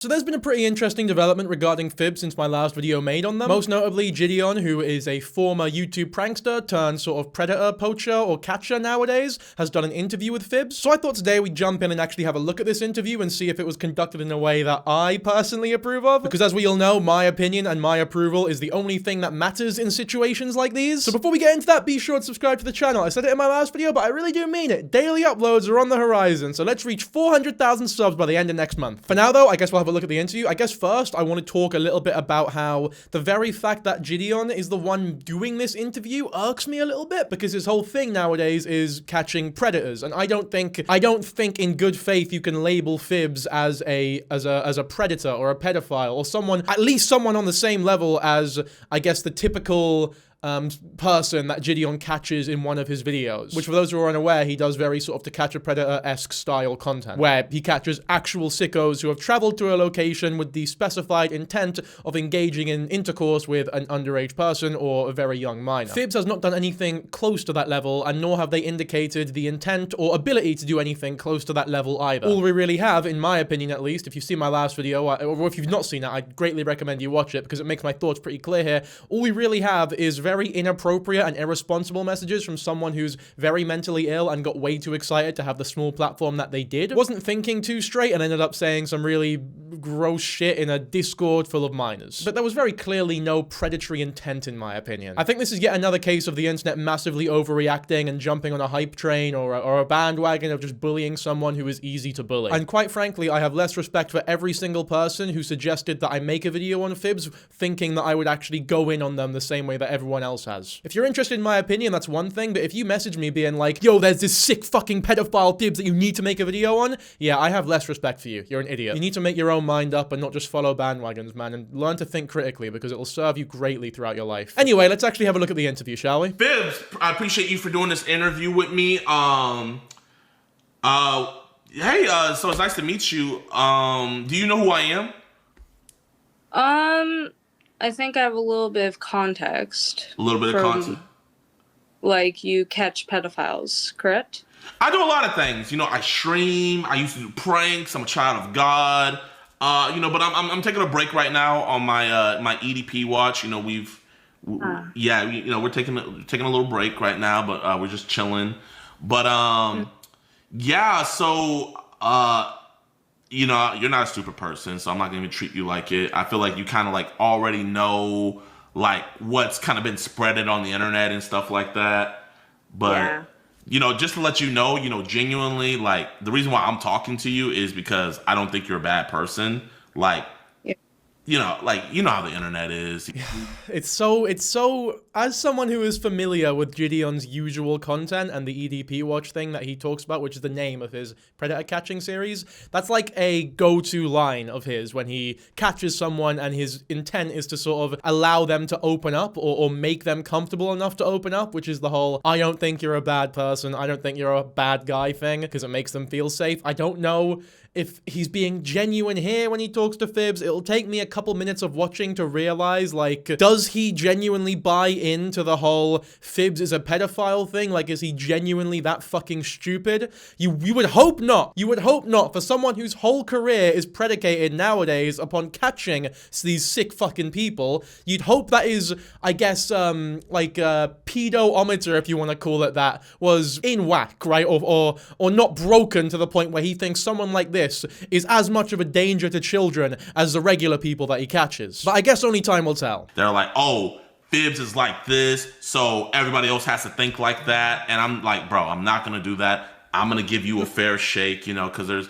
So there's been a pretty interesting development regarding Phibz since my last video made on them. Most notably, Gideon, who is a former YouTube prankster turned sort of predator, poacher, or catcher nowadays, has done an interview with Phibz. So I thought today we'd jump in and actually have a look at this interview and see if it was conducted in a way that I personally approve of. Because as we all know, my opinion and my approval is the only thing that matters in situations like these. So before we get into that, be sure to subscribe to the channel. I said it in my last video, but I really do mean it. Daily uploads are on the horizon, so let's reach 400,000 subs by the end of next month. For now though, I guess we'll have a look at the interview. I guess first, I want to talk a little bit about how the very fact that Gideon is the one doing this interview irks me a little bit, because his whole thing nowadays is catching predators, and I don't think in good faith you can label Phibz as a predator or a pedophile or someone, at least someone on the same level as, I guess, the typical person that Gideon catches in one of his videos, which for those who are unaware, he does very sort of To Catch a Predator-esque style content, where he catches actual sickos who have traveled to a location with the specified intent of engaging in intercourse with an underage person or a very young minor. Phibz has not done anything close to that level, and nor have they indicated the intent or ability to do anything close to that level either. All we really have, in my opinion at least, if you've seen my last video, or if you've not seen it, I'd greatly recommend you watch it because it makes my thoughts pretty clear here. All we really have is very inappropriate and irresponsible messages from someone who's very mentally ill and got way too excited to have the small platform that they did, wasn't thinking too straight, and ended up saying some really gross shit in a Discord full of minors. But there was very clearly no predatory intent, in my opinion. I think this is yet another case of the internet massively overreacting and jumping on a hype train or a bandwagon of just bullying someone who is easy to bully. And quite frankly, I have less respect for every single person who suggested that I make a video on Phibz thinking that I would actually go in on them the same way that everyone else has. If you're interested in my opinion, that's one thing, but if you message me being like, yo, there's this sick fucking pedophile Phibz that you need to make a video on, yeah, I have less respect for you. You're an idiot. You need to make your own mind up and not just follow bandwagons, man, and learn to think critically, because it will serve you greatly throughout your life. Anyway, let's actually have a look at the interview, shall we? Phibz, I appreciate you for doing this interview with me. Hey, so it's nice to meet you. Do you know who I am? I think I have a little bit of context. A little bit of context? Like, you catch pedophiles, correct? I do a lot of things. You know, I stream, I used to do pranks, I'm a child of God. You know, but I'm taking a break right now on my my EDP watch. You know, we're taking a little break right now, but we're just chilling. But yeah, so you know, you're not a stupid person, so I'm not gonna even treat you like it. I feel like you kind of like already know like what's kind of been spreaded on the internet and stuff like that. But yeah, you know, just to let you know, genuinely, like, the reason why I'm talking to you is because I don't think you're a bad person. Like, you know how the internet is. It's so, as someone who is familiar with Gideon's usual content and the EDP watch thing that he talks about, which is the name of his predator catching series, that's like a go-to line of his when he catches someone and his intent is to sort of allow them to open up or make them comfortable enough to open up, which is the whole, I don't think you're a bad person, I don't think you're a bad guy thing, because it makes them feel safe. I don't know if he's being genuine here when he talks to Phibz. It'll take me a couple minutes of watching to realize, like, does he genuinely buy into the whole Phibz is a pedophile thing? Like, is he genuinely that fucking stupid? You would hope not. You would hope not. For someone whose whole career is predicated nowadays upon catching these sick fucking people, you'd hope that is, I guess, like, pedo-ometer, if you want to call it that, was in whack, right? Or not broken to the point where he thinks someone like this is as much of a danger to children as the regular people that he catches. But I guess only time will tell. They're like, oh, Phibz is like this, so everybody else has to think like that. And I'm like, bro, I'm not gonna do that. I'm gonna give you a fair shake, you know, because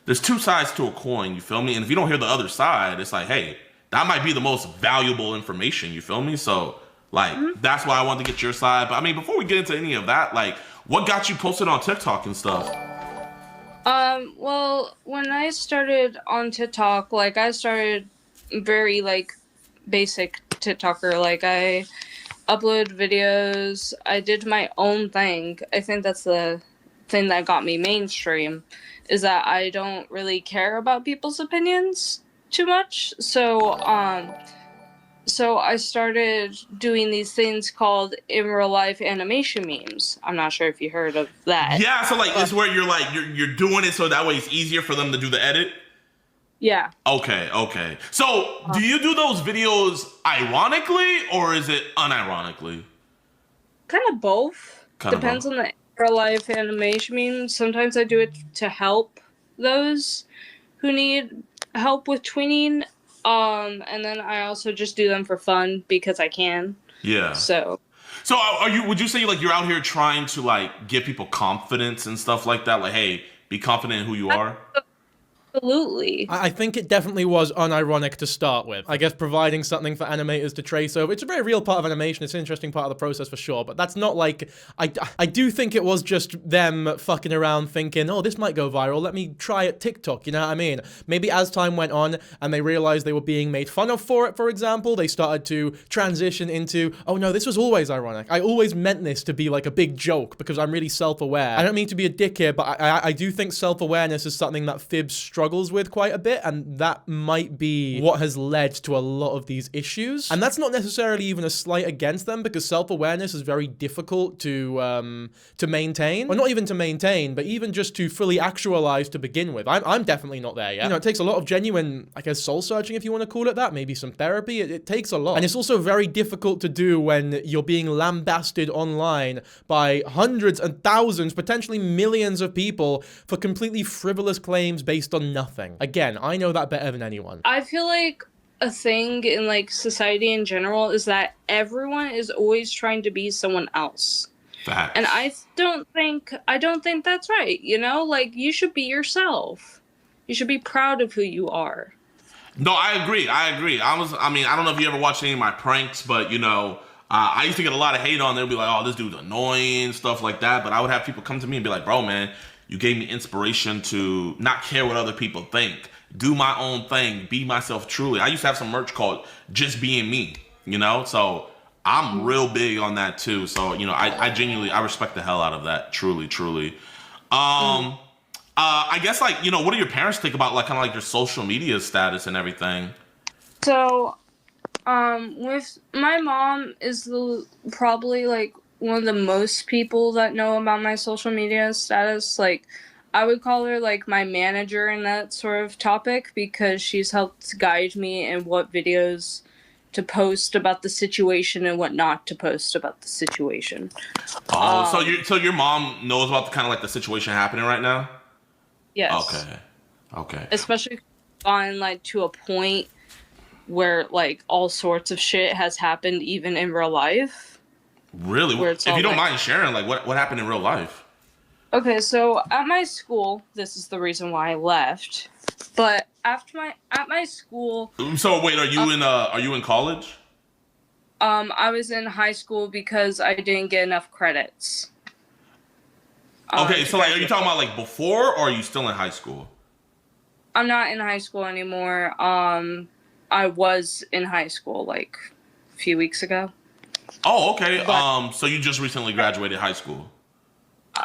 there's two sides to a coin, you feel me? And if you don't hear the other side, it's like, hey, that might be the most valuable information, you feel me? So, like, that's why I wanted to get your side. But I mean, before we get into any of that, like, what got you posted on TikTok and stuff? Well, when I started on TikTok, like, I started very, like, basic TikToker. Like, I upload videos, I did my own thing. I think that's the thing that got me mainstream, is that I don't really care about people's opinions too much. So I started doing these things called in real life animation memes. I'm not sure if you heard of that. Yeah, so like it's where you're like you're doing it so that way it's easier for them to do the edit. Yeah. Okay. So, do you do those videos ironically or is it unironically? Kind of both. Kind of Depends both. on the real life animation. I mean, sometimes I do it to help those who need help with tweening. And then I also just do them for fun because I can. Yeah. So are you? Would you say like you're out here trying to like give people confidence and stuff like that? Like, hey, be confident in who you are. absolutely. I think it definitely was unironic to start with. I guess providing something for animators to trace over. It's a very real part of animation. It's an interesting part of the process for sure. But that's not like... I do think it was just them fucking around thinking, oh, this might go viral. Let me try it TikTok. You know what I mean? Maybe as time went on and they realized they were being made fun of for it, for example, they started to transition into, oh no, this was always ironic. I always meant this to be like a big joke because I'm really self-aware. I don't mean to be a dick here, but I do think self-awareness is something that Phibz struggles with quite a bit, and that might be what has led to a lot of these issues. And that's not necessarily even a slight against them, because self-awareness is very difficult to maintain. Or not even to maintain, but even just to fully actualize to begin with. I'm definitely not there yet. You know, it takes a lot of genuine, I guess, soul-searching, if you want to call it that, maybe some therapy. It takes a lot. And it's also very difficult to do when you're being lambasted online by hundreds and thousands, potentially millions of people for completely frivolous claims based on nothing. Again, I know that better than anyone. I feel like a thing in like society in general is that everyone is always trying to be someone else. Facts. And I don't think that's right, you know? Like, you should be yourself. You should be proud of who you are. No, I agree. I mean, I don't know if you ever watched any of my pranks, but you know, I used to get a lot of hate on there. Be like, oh, this dude's annoying, stuff like that. But I would have people come to me and be like, bro, man, you gave me inspiration to not care what other people think. Do my own thing. Be myself truly. I used to have some merch called Just Being Me, you know? So I'm real big on that too. So, you know, I genuinely, I respect the hell out of that. Truly. I guess, like, you know, what do your parents think about, like, kind of like your social media status and everything? So, with my mom is probably like one of the most people that know about my social media status. Like, I would call her like my manager in that sort of topic because she's helped guide me in what videos to post about the situation and what not to post about the situation. Oh, so your mom knows about the kind of like the situation happening right now? Yes. Okay. Especially on like to a point where like all sorts of shit has happened even in real life. Really? If you don't mind sharing, like what happened in real life? Okay, so at my school, this is the reason why I left. But at my school. So wait, are you in college? I was in high school because I didn't get enough credits. Okay, so like, are you talking about like before, or are you still in high school? I'm not in high school anymore. I was in high school like a few weeks ago. Oh, okay. So you just recently graduated high school?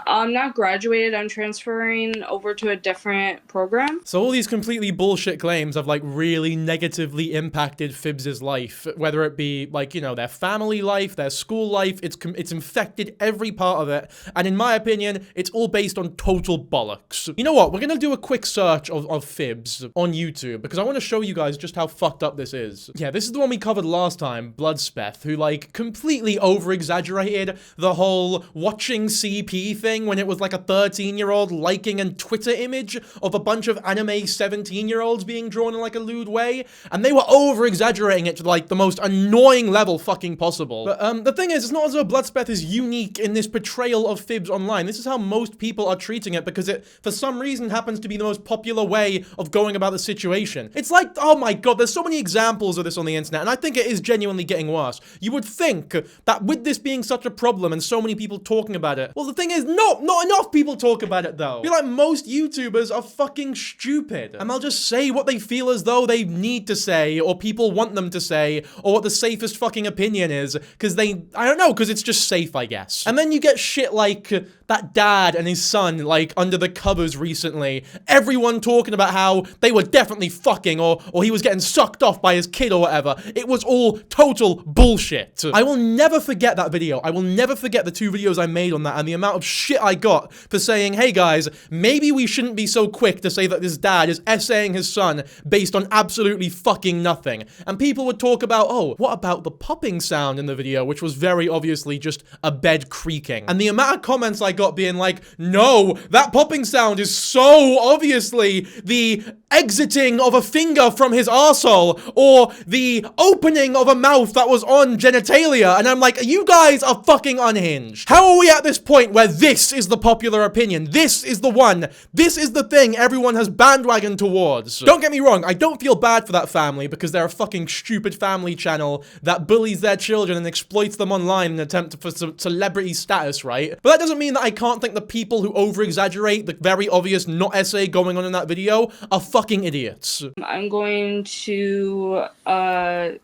I'm not graduated. I'm transferring over to a different program. So all these completely bullshit claims have like really negatively impacted Phibz's life, whether it be like, you know, their family life, their school life. It's infected every part of it. And in my opinion, it's all based on total bollocks. You know what? We're gonna do a quick search of Phibz on YouTube because I want to show you guys just how fucked up this is. Yeah, this is the one we covered last time, Bloodspeth, who like completely over-exaggerated the whole watching CP thing when it was like a 13-year-old liking a Twitter image of a bunch of anime 17-year-olds being drawn in like a lewd way, and they were over-exaggerating it to like the most annoying level fucking possible. But the thing is, it's not as though Bloodspeth is unique in this portrayal of Phibz online. This is how most people are treating it because it, for some reason, happens to be the most popular way of going about the situation. It's like, oh my god, there's so many examples of this on the internet, and I think it is genuinely getting worse. You would think that with this being such a problem and so many people talking about it, well, the thing is, not enough people talk about it though. I feel like most YouTubers are fucking stupid, and they'll just say what they feel as though they need to say, or people want them to say, or what the safest fucking opinion is, because I don't know, because it's just safe, I guess. And then you get shit like that dad and his son, like, under the covers recently, everyone talking about how they were definitely fucking, or he was getting sucked off by his kid or whatever. It was all total bullshit. I will never forget that video. I will never forget the 2 videos I made on that and the amount of shit I got for saying, hey guys, maybe we shouldn't be so quick to say that this dad is essaying his son based on absolutely fucking nothing. And people would talk about, oh, what about the popping sound in the video, which was very obviously just a bed creaking. And the amount of comments I got being like, no, that popping sound is so obviously the exiting of a finger from his arsehole, or the opening of a mouth that was on genitalia. And I'm like, you guys are fucking unhinged. How are we at this point where this is the popular opinion? This is the one. This is the thing everyone has bandwagoned towards. Don't get me wrong, I don't feel bad for that family because they're a fucking stupid family channel that bullies their children and exploits them online in an attempt for some celebrity status, right? But that doesn't mean that I can't think the people who over-exaggerate the very obvious not essay going on in that video are fucking idiots. I'm going to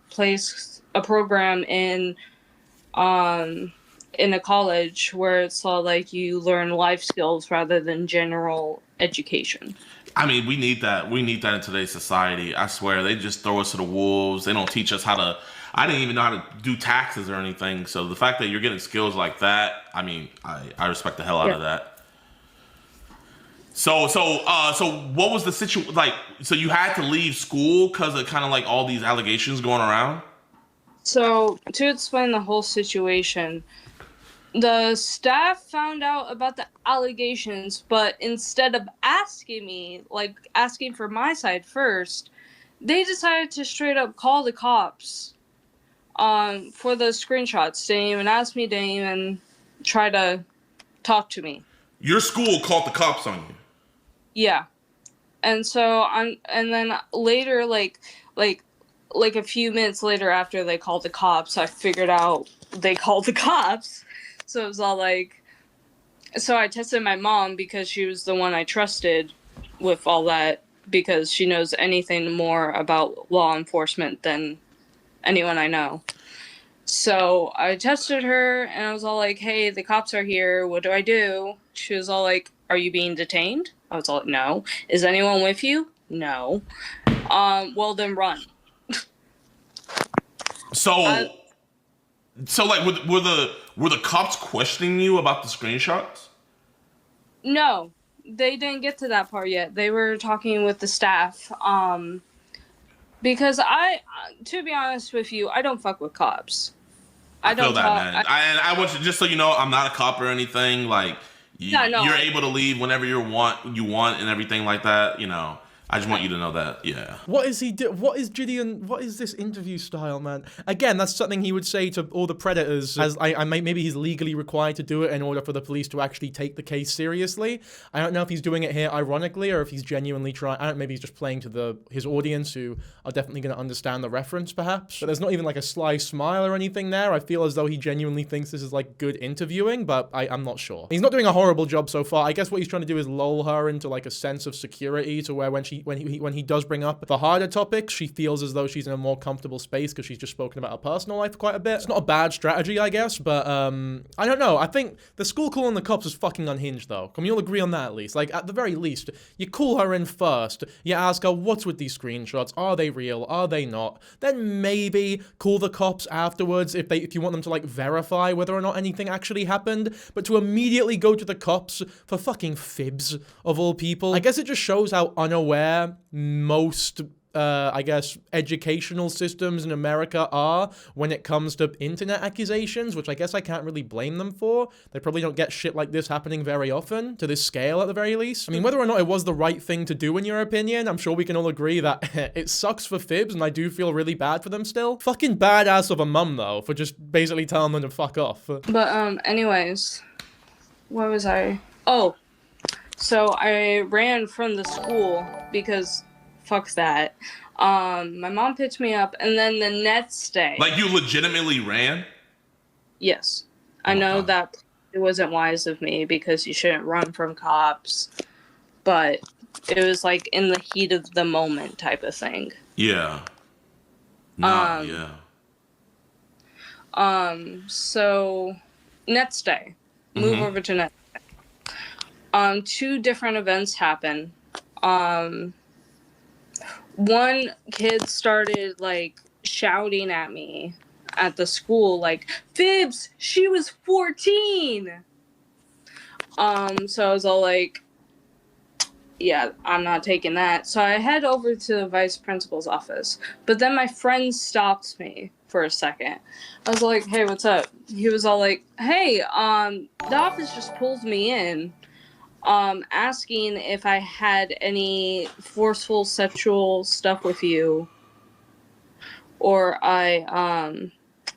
place a program in a college where it's all like you learn life skills rather than general education. I mean, we need that. We need that in today's society. I swear, they just throw us to the wolves. They don't teach us how to. I didn't even know how to do taxes or anything. So the fact that you're getting skills like that, I mean, I respect the hell out of that. So what was the situation? Like, so you had to leave school because of kind of like all these allegations going around? So to explain the whole situation, the staff found out about the allegations, but instead of asking me, like asking for my side first, they decided to straight up call the cops for the screenshots. They didn't even ask me, didn't even try to talk to me. Your school called the cops on you? Yeah. And so and then later, like a few minutes later after they called the cops, I figured out they called the cops. So it was all like, so I tested my mom because she was the one I trusted with all that, because she knows anything more about law enforcement than anyone I know. So I tested her and I was all like, hey, the cops are here. What do I do? She was all like, are you being detained? I was all like, no. Is anyone with you? No. Well, then run. So like, were the cops questioning you about the screenshots? No, they didn't get to that part yet. They were talking with the staff. Because to be honest with you, I don't fuck with cops. I feel that, man. I want you, just so you know, I'm not a cop or anything. Like, you're able to leave whenever you want and everything like that. You know, I just want you to know that, yeah. What is he what is Gideon, what is this interview style, man? Again, that's something he would say to all the predators, as maybe he's legally required to do it in order for the police to actually take the case seriously. I don't know if he's doing it here ironically, or if he's genuinely trying, maybe he's just playing to his audience, who are definitely going to understand the reference, perhaps. But there's not even like a sly smile or anything there. I feel as though he genuinely thinks this is like good interviewing, but I'm not sure. He's not doing a horrible job so far. I guess what he's trying to do is lull her into like a sense of security, to where when he does bring up the harder topics, she feels as though she's in a more comfortable space because she's just spoken about her personal life quite a bit. It's not a bad strategy, I guess, but I don't know. I think the school calling the cops is fucking unhinged, though. Can we all agree on that, at least? Like, at the very least, you call her in first, you ask her, what's with these screenshots? Are they real? Are they not? Then maybe call the cops afterwards if you want them to, like, verify whether or not anything actually happened. But to immediately go to the cops for fucking Phibz, of all people, I guess it just shows how unaware most I guess educational systems in America are when it comes to internet accusations, which I guess I can't really blame them for. They probably don't get shit like this happening very often, to this scale at the very least. I mean, whether or not it was the right thing to do in your opinion, I'm sure we can all agree that it sucks for Phibz, and I do feel really bad for them still. Fucking badass of a mum, though, for just basically telling them to fuck off. But anyways, where was I? Oh, so I ran from the school because fuck that. My mom picked me up, and then the next day... Like, you legitimately ran? Yes. I know that it wasn't wise of me, because you shouldn't run from cops, but it was, like, in the heat of the moment type of thing. Yeah. No, yeah. So, next day. Move over to next day. 2 different events happen. One kid started, like, shouting at me at the school, like, Phibz, she was 14! So I was all like, yeah, I'm not taking that. So I head over to the vice principal's office. But then my friend stopped me for a second. I was like, hey, what's up? He was all like, hey, the office just pulled me in, asking if I had any forceful sexual stuff with you, or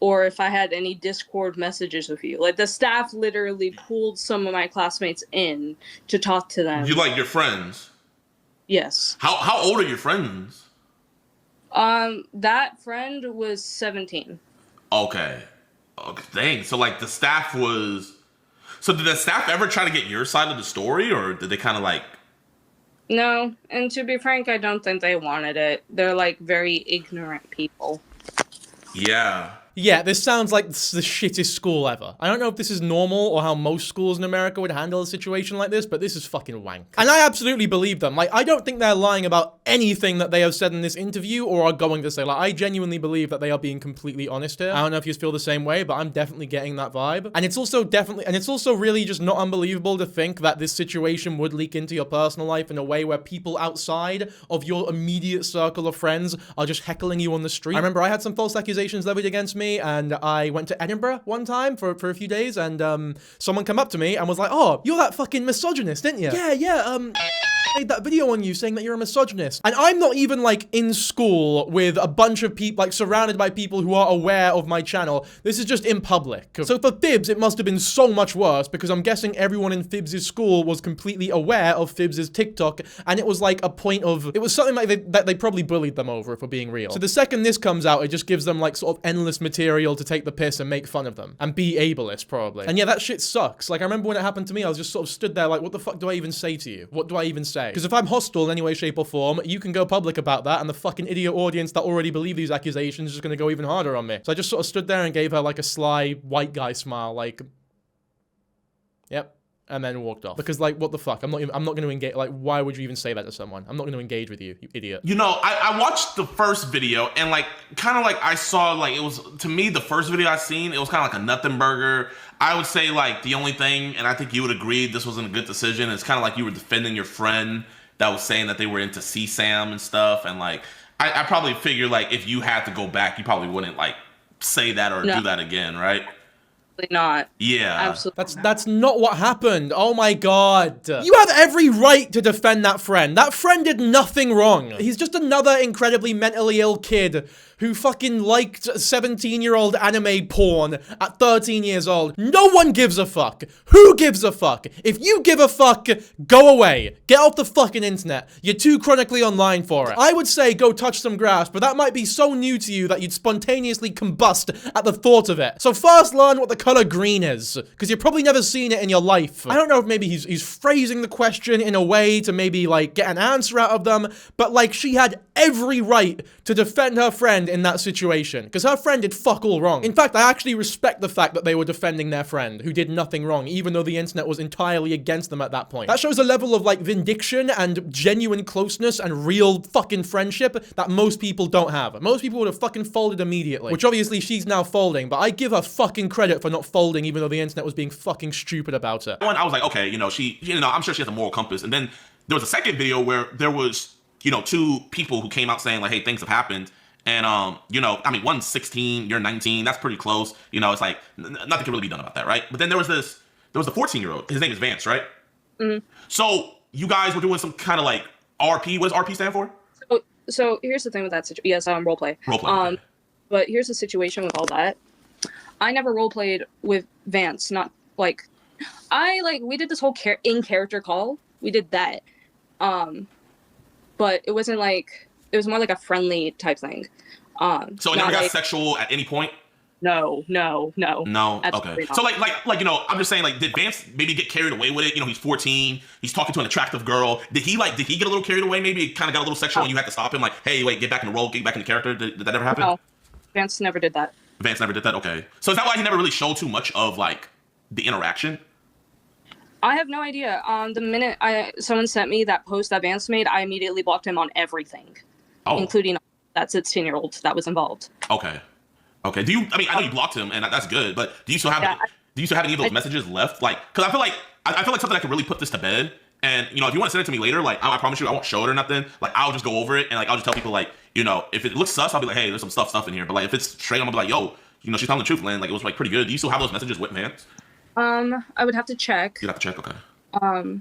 or if I had any Discord messages with you. Like, the staff literally pulled some of my classmates in to talk to them. You like your friends? Yes. How old are your friends? That friend was 17. Okay. Dang. So like the staff was. So did the staff ever try to get your side of the story, or did they kind of like? No, and to be frank, I don't think they wanted it. They're like very ignorant people. Yeah. Yeah, this sounds like the shittest school ever. I don't know if this is normal or how most schools in America would handle a situation like this, but this is fucking wank. And I absolutely believe them. Like, I don't think they're lying about anything that they have said in this interview or are going to say. Like, I genuinely believe that they are being completely honest here. I don't know if you feel the same way, but I'm definitely getting that vibe. And it's also really just not unbelievable to think that this situation would leak into your personal life in a way where people outside of your immediate circle of friends are just heckling you on the street. I remember I had some false accusations levied against me, and I went to Edinburgh one time for a few days, and someone came up to me and was like, oh, you're that fucking misogynist, didn't you? Yeah, made that video on you saying that you're a misogynist. And I'm not even like in school with a bunch of people, like surrounded by people who are aware of my channel. This is just in public. So for Phibz, it must have been so much worse, because I'm guessing everyone in Phibz's school was completely aware of Phibz's TikTok, and it was like a point of, it was something like that they probably bullied them over, if we're being real. So the second this comes out, it just gives them like sort of endless material to take the piss and make fun of them and be ableist probably. And yeah, that shit sucks. Like, I remember when it happened to me, I was just sort of stood there like, what the fuck do I even say to you? What do I even say? Because if I'm hostile in any way, shape or form, you can go public about that, and the fucking idiot audience that already believe these accusations is just gonna go even harder on me. So I just sort of stood there and gave her like a sly white guy smile, like, yep. And then walked off. Because, like, what the fuck? I'm not going to engage. Like, why would you even say that to someone? I'm not going to engage with you, you idiot. You know, I watched the first video, and like, kind of like I saw, like, it was, to me, the first video I seen, it was kind of like a nothing burger. I would say, like, the only thing, and I think you would agree this wasn't a good decision, it's kind of like you were defending your friend that was saying that they were into CSAM and stuff, and like, I probably figure, like, if you had to go back, you probably wouldn't, like, say that or do that again, right? Not. Yeah. Absolutely. That's not what happened. Oh my god. You have every right to defend that friend. That friend did nothing wrong. He's just another incredibly mentally ill kid who fucking liked 17-year-old anime porn at 13 years old. No one gives a fuck. Who gives a fuck? If you give a fuck, go away. Get off the fucking internet. You're too chronically online for it. I would say go touch some grass, but that might be so new to you that you'd spontaneously combust at the thought of it. So first learn what the color green is, because you've probably never seen it in your life. I don't know if maybe he's phrasing the question in a way to maybe like get an answer out of them, but like she had every right to defend her friend in that situation, because her friend did fuck all wrong. In fact, I actually respect the fact that they were defending their friend who did nothing wrong, even though the internet was entirely against them at that point. That shows a level of like vindication and genuine closeness and real fucking friendship that most people don't have. Most people would have fucking folded immediately, which obviously she's now folding, but I give her fucking credit for not folding, even though the internet was being fucking stupid about it. One, I was like, okay, you know, I'm sure she has a moral compass. And then there was a second video where there was, you know, two people who came out saying like, hey, things have happened. And, you know, I mean, one's 16, you're 19, that's pretty close. You know, it's like, nothing can really be done about that, right? But then there was the 14-year-old, his name is Vance, right? Mm-hmm. So you guys were doing some kind of like RP. What does RP stand for? So here's the thing with that situation. Yes, roleplay. Roleplay. Okay. But here's the situation with all that. I never roleplayed with Vance. Not like, we did this whole in-character call. We did that. But it wasn't like, it was more like a friendly type thing. So it never got sexual at any point? No. No. Okay. So like, you know, I'm just saying, like, did Vance maybe get carried away with it? You know, he's 14. He's talking to an attractive girl. Did he get a little carried away? Maybe it kind of got a little sexual and you had to stop him? Like, hey, wait, get back in the role, get back in the character. Did that ever happen? No. Vance never did that. Vance never did that? Okay. So is that why he never really showed too much of, like, the interaction? I have no idea. The minute someone sent me that post that Vance made, I immediately blocked him on everything. Oh. Including that 16-year-old that was involved. Okay. I mean, I know you blocked him, and that's good, but do you still have Do you still have any of those messages left? Like, because I feel like something I could really put this to bed. And, you know, if you want to send it to me later, like, I promise you I won't show it or nothing. Like, I'll just go over it, and, like, I'll just tell people, like, you know, if it looks sus, I'll be like, hey, there's some stuff in here. But, like, if it's straight, I'm gonna be like, yo, you know, she's telling the truth, man. Like, it was, like, pretty good. Do you still have those messages with Vance? I would have to check. You'd have to check, okay.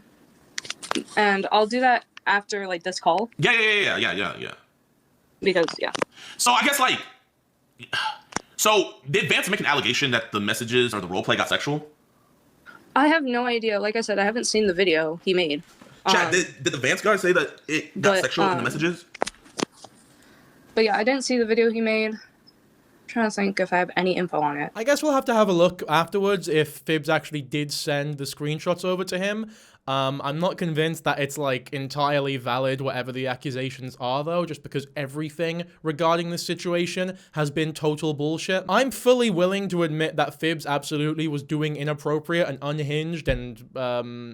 And I'll do that after, like, this call. Yeah. Because, yeah. So, I guess, like, so, did Vance make an allegation that the messages or the roleplay got sexual? I have no idea. Like I said, I haven't seen the video he made. Chat, did the Vance guard say that it got sexual in the messages? But yeah, I didn't see the video he made. I'm trying to think if I have any info on it. I guess we'll have to have a look afterwards if Phibz actually did send the screenshots over to him. I'm not convinced that it's, like, entirely valid, whatever the accusations are, though, just because everything regarding this situation has been total bullshit. I'm fully willing to admit that Phibz absolutely was doing inappropriate and unhinged and,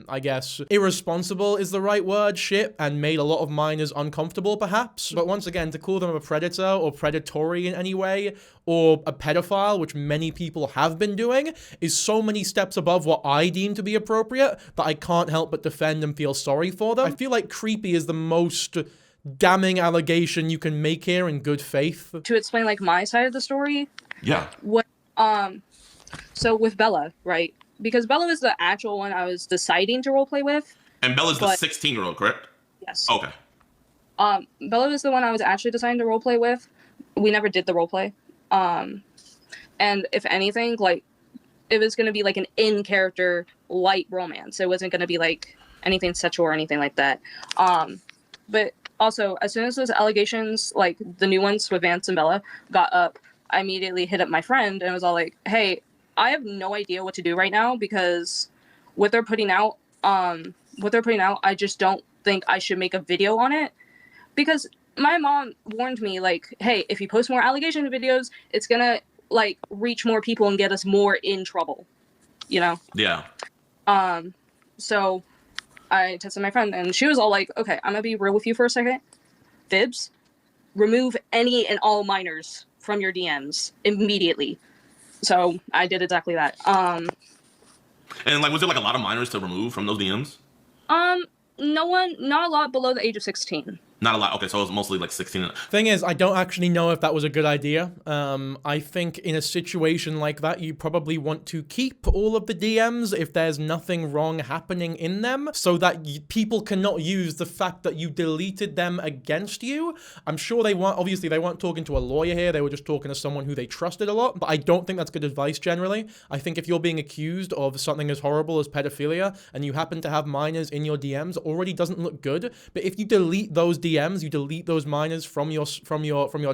I guess, irresponsible is the right word, shit, and made a lot of minors uncomfortable, perhaps. But once again, to call them a predator or predatory in any way, or a pedophile, which many people have been doing, is so many steps above what I deem to be appropriate that I can't help but defend and feel sorry for them. I feel like creepy is the most damning allegation you can make here in good faith. To explain, like, my side of the story. Yeah. So with Bella, right? Because Bella was the actual one I was deciding to roleplay with. And Bella's the 16-year-old, correct? Yes. Okay. Bella was the one I was actually deciding to roleplay with. We never did the roleplay. And if anything, like, it was going to be like an in-character light romance. It wasn't going to be like anything sexual or anything like that. But also, as soon as those allegations, like the new ones with Vance and Bella, got up, I immediately hit up my friend and was all like, hey, I have no idea what to do right now because what they're putting out, I just don't think I should make a video on it. Because my mom warned me, like, hey, if you post more allegation videos, it's gonna, like, reach more people and get us more in trouble, you know? Yeah. So I texted my friend, and she was all like, okay, I'm gonna be real with you for a second. Phibz, remove any and all minors from your DMs immediately. So I did exactly that. And, like, was there, like, a lot of minors to remove from those DMs? Not a lot below the age of 16. Not a lot. Okay, so it was mostly like 16. Thing is, I don't actually know if that was a good idea. I think in a situation like that, you probably want to keep all of the DMs if there's nothing wrong happening in them, so that people cannot use the fact that you deleted them against you. I'm sure they weren't, obviously they weren't talking to a lawyer here, they were just talking to someone who they trusted a lot, but I don't think that's good advice generally. I think if you're being accused of something as horrible as pedophilia, and you happen to have minors in your DMs, already doesn't look good, but if you delete those DMs, you delete those minors from your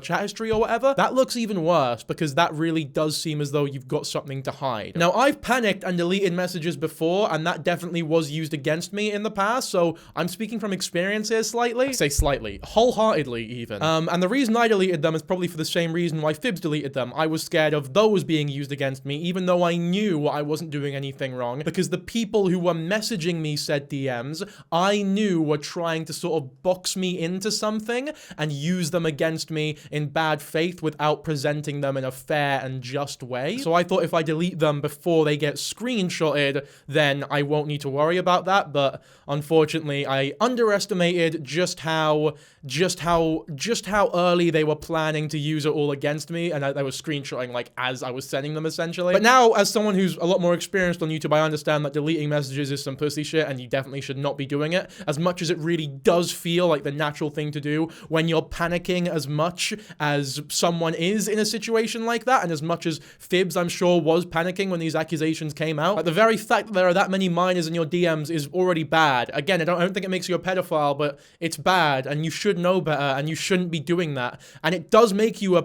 chat history or whatever, that looks even worse because that really does seem as though you've got something to hide. Now, I've panicked and deleted messages before, and that definitely was used against me in the past, so I'm speaking from experience here slightly. I say slightly, wholeheartedly even. And the reason I deleted them is probably for the same reason why Phibz deleted them. I was scared of those being used against me, even though I knew I wasn't doing anything wrong, because the people who were messaging me said DMs, I knew were trying to sort of box me into something and use them against me in bad faith without presenting them in a fair and just way. So I thought if I delete them before they get screenshotted, then I won't need to worry about that, but unfortunately I underestimated just how early they were planning to use it all against me, and they were screenshotting like as I was sending them essentially. But now, as someone who's a lot more experienced on YouTube, I understand that deleting messages is some pussy shit and you definitely should not be doing it, as much as it really does feel like the natural thing to do when you're panicking as much as someone is in a situation like that, and as much as Phibz, I'm sure, was panicking when these accusations came out. Like, the very fact that there are that many minors in your DMs is already bad. Again, I don't think it makes you a pedophile, but it's bad, and you should know better, and you shouldn't be doing that. And it does make you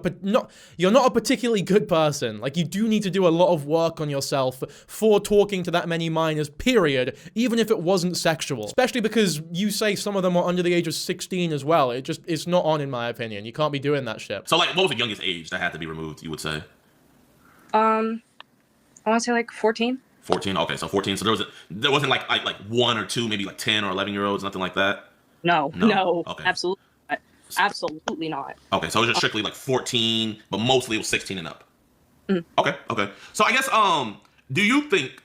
you're not a particularly good person. Like, you do need to do a lot of work on yourself for talking to that many minors, period, even if it wasn't sexual. Especially because you say some of them are under the age of 16 as well. It's not on, in my opinion. You can't be doing that shit. So, like, what was the youngest age that had to be removed, you would say? I want to say like 14. 14? Okay, so 14. So there wasn't like one or two, maybe like 10 or 11-year-olds, nothing like that? No. Okay. Absolutely not. Absolutely not. Okay, so it was just strictly like 14, but mostly it was 16 and up. Mm. Okay. So I guess Do you think,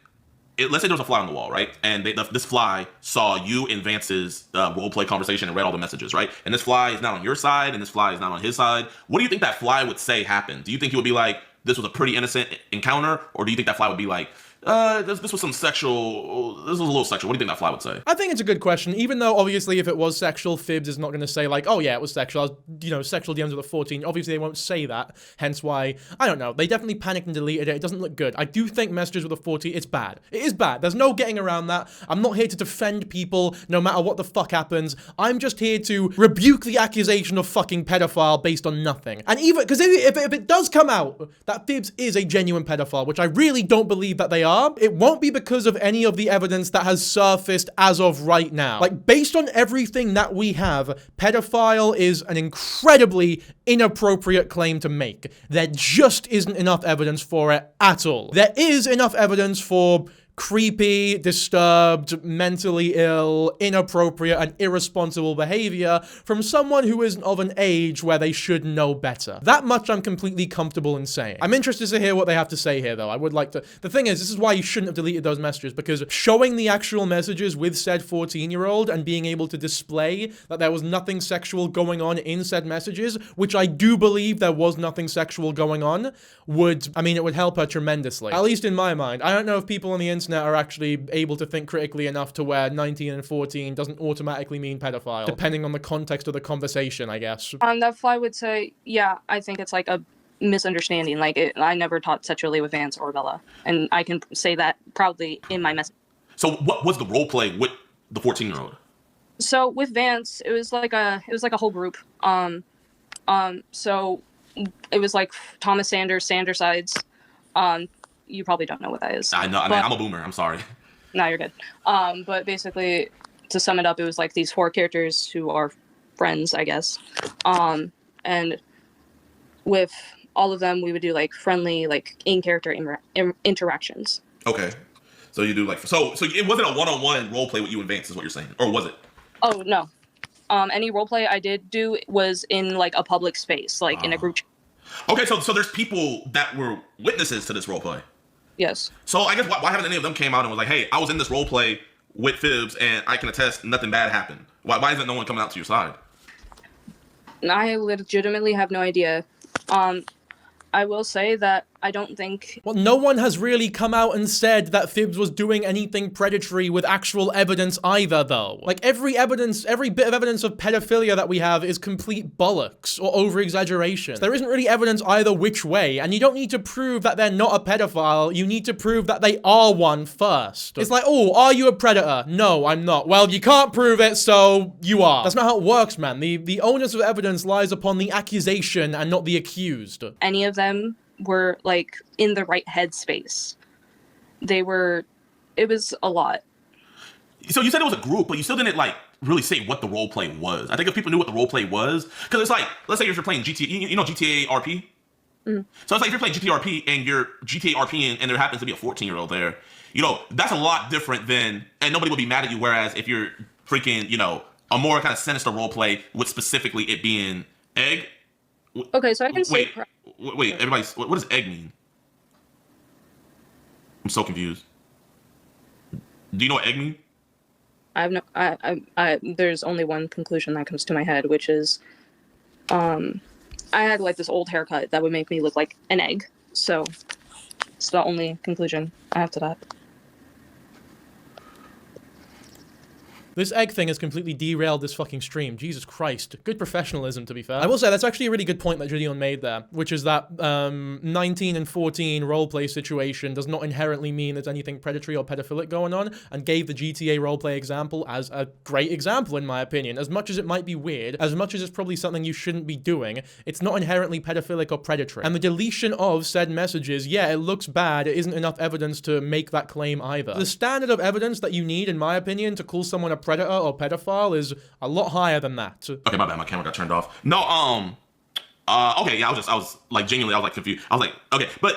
let's say there was a fly on the wall, right? And this fly saw you and Vance's role play conversation and read all the messages, right? And this fly is not on your side, and this fly is not on his side. What do you think that fly would say happened? Do you think he would be like, this was a pretty innocent encounter? Or do you think that fly would be like, this was some sexual, this was a little sexual? What do you think that fly would say? I think it's a good question, even though obviously if it was sexual, Phibz is not going to say like, oh yeah, it was sexual, I was, sexual DMs with a 14. Obviously they won't say that, hence why, I don't know, they definitely panicked and deleted it. It doesn't look good. I do think messages with a 14, it's bad. It is bad. There's no getting around that. I'm not here to defend people, no matter what the fuck happens. I'm just here to rebuke the accusation of fucking pedophile based on nothing. And even, because if it does come out that Phibz is a genuine pedophile, which I really don't believe that they are, it won't be because of any of the evidence that has surfaced as of right now. Like, based on everything that we have, pedophile is an incredibly inappropriate claim to make. There just isn't enough evidence for it at all. There is enough evidence for creepy, disturbed, mentally ill, inappropriate, and irresponsible behavior from someone who isn't of an age where they should know better. That much I'm completely comfortable in saying. I'm interested to hear what they have to say here, though. I would like to... The thing is, this is why you shouldn't have deleted those messages, because showing the actual messages with said 14-year-old and being able to display that there was nothing sexual going on in said messages, which I do believe there was nothing sexual going on, it would help her tremendously. At least in my mind. I don't know if people on the internet are actually able to think critically enough to where 19 and 14 doesn't automatically mean pedophile, depending on the context of the conversation, I guess. That fly would say, yeah, I think it's like a misunderstanding. Like, I never taught sexually with Vance or Bella, and I can say that proudly in my message. So what was the role play with the 14-year-old? So with Vance, it was like a whole group. So it was like Thomas Sanders, sides. You probably don't know what that is. I know. I mean, I'm a boomer. I'm sorry. No, you're good. But basically, to sum it up, it was like these 4 characters who are friends, I guess. And with all of them, we would do like friendly, like in-character interactions. Okay. So you do like so it wasn't a one-on-one role play with you and Vance, is what you're saying, or was it? Oh no. Any role play I did do was in like a public space, like in a group. Okay, so there's people that were witnesses to this role play. Yes. So I guess why haven't any of them came out and was like, hey, I was in this role play with Phibz and I can attest nothing bad happened? Why isn't no one coming out to your side? I legitimately have no idea. I will say that I don't think... Well, no one has really come out and said that Phibz was doing anything predatory with actual evidence either, though. Like, every bit of evidence of pedophilia that we have is complete bollocks or over-exaggeration. There isn't really evidence either which way, and you don't need to prove that they're not a pedophile, you need to prove that they are one first. It's like, oh, are you a predator? No, I'm not. Well, you can't prove it, so you are. That's not how it works, man. The onus of evidence lies upon the accusation and not the accused. Any of them were like in the right headspace. It was a lot. So you said it was a group, but you still didn't like really say what the role play was. I think if people knew what the role play was, because it's like, let's say if you're playing GTA, you know GTA RP? Mm-hmm. So it's like if you're playing GTA RP and you're GTA RP and there happens to be a 14-year-old there, that's a lot different than, and nobody would be mad at you, whereas if you're freaking, a more kind of sinister role play with specifically it being egg. Okay, so I can say... Wait, everybody, what does egg mean? I'm so confused. Do you know what egg mean? I have no... there's only one conclusion that comes to my head, which is... I had, like, this old haircut that would make me look like an egg. So, it's the only conclusion I have to that. This egg thing has completely derailed this fucking stream. Jesus Christ. Good professionalism, to be fair. I will say, that's actually a really good point that Gideon made there, which is that 19 and 14 roleplay situation does not inherently mean there's anything predatory or pedophilic going on, and gave the GTA roleplay example as a great example, in my opinion. As much as it might be weird, as much as it's probably something you shouldn't be doing, it's not inherently pedophilic or predatory. And the deletion of said messages, yeah, it looks bad, it isn't enough evidence to make that claim either. The standard of evidence that you need, in my opinion, to call someone a predator or pedophile is a lot higher than that. Okay, my bad, my camera got turned off. No, okay, yeah, I was like genuinely, I was like confused. I was like, okay, but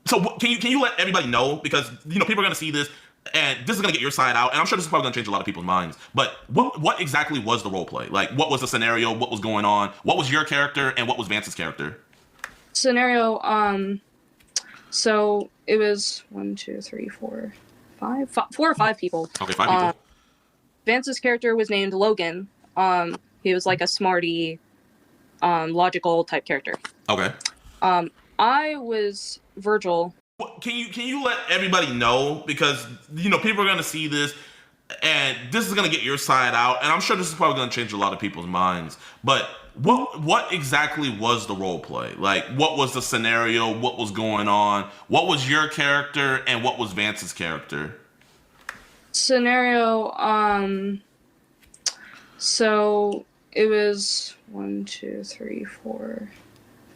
so can you let everybody know, because people are gonna see this and this is gonna get your side out, and I'm sure this is probably gonna change a lot of people's minds. But what exactly was the role play? Like, what was the scenario? What was going on? What was your character and what was Vance's character? Scenario, So it was 1, 2, 3, 4, 5, 4 or 5 people. Okay, 5 people. Vance's character was named Logan. He was like a smarty, logical type character. Okay. I was Virgil. Can you let everybody know, because people are gonna see this, and this is gonna get your side out, and I'm sure this is probably gonna change a lot of people's minds. But what exactly was the role play? Like, what was the scenario? What was going on? What was your character, and what was Vance's character? Scenario. So it was 1, 2, 3, 4,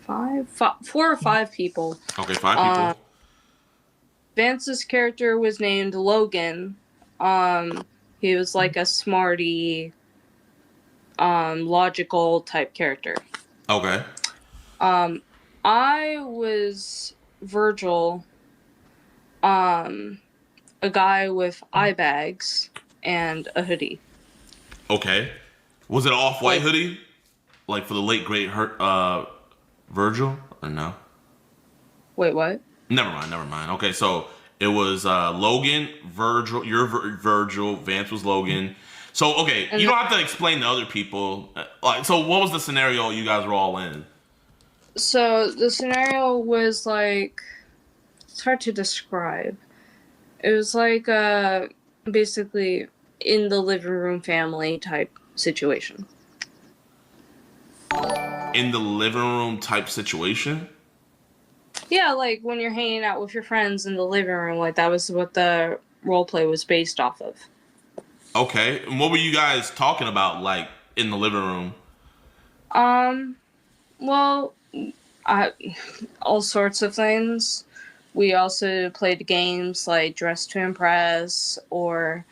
5, 4 or 5 people. Okay, 5 people. Vance's character was named Logan. He was like a smarty, logical type character. Okay. I was Virgil, a guy with eye bags and a hoodie. Okay. Was it an off-white hoodie? Like for the late, great Virgil? Or no? Wait, what? Never mind. Okay, so it was Logan, Virgil, you're Virgil, Vance was Logan. So, okay, you don't have to explain to other people. So what was the scenario you guys were all in? So the scenario was like, it's hard to describe. It was like basically in the living room family type situation. In the living room type situation? Yeah, like when you're hanging out with your friends in the living room, like that was what the role play was based off of. Okay, and what were you guys talking about, like, in the living room? Well, all sorts of things. We also played games like Dress to Impress, or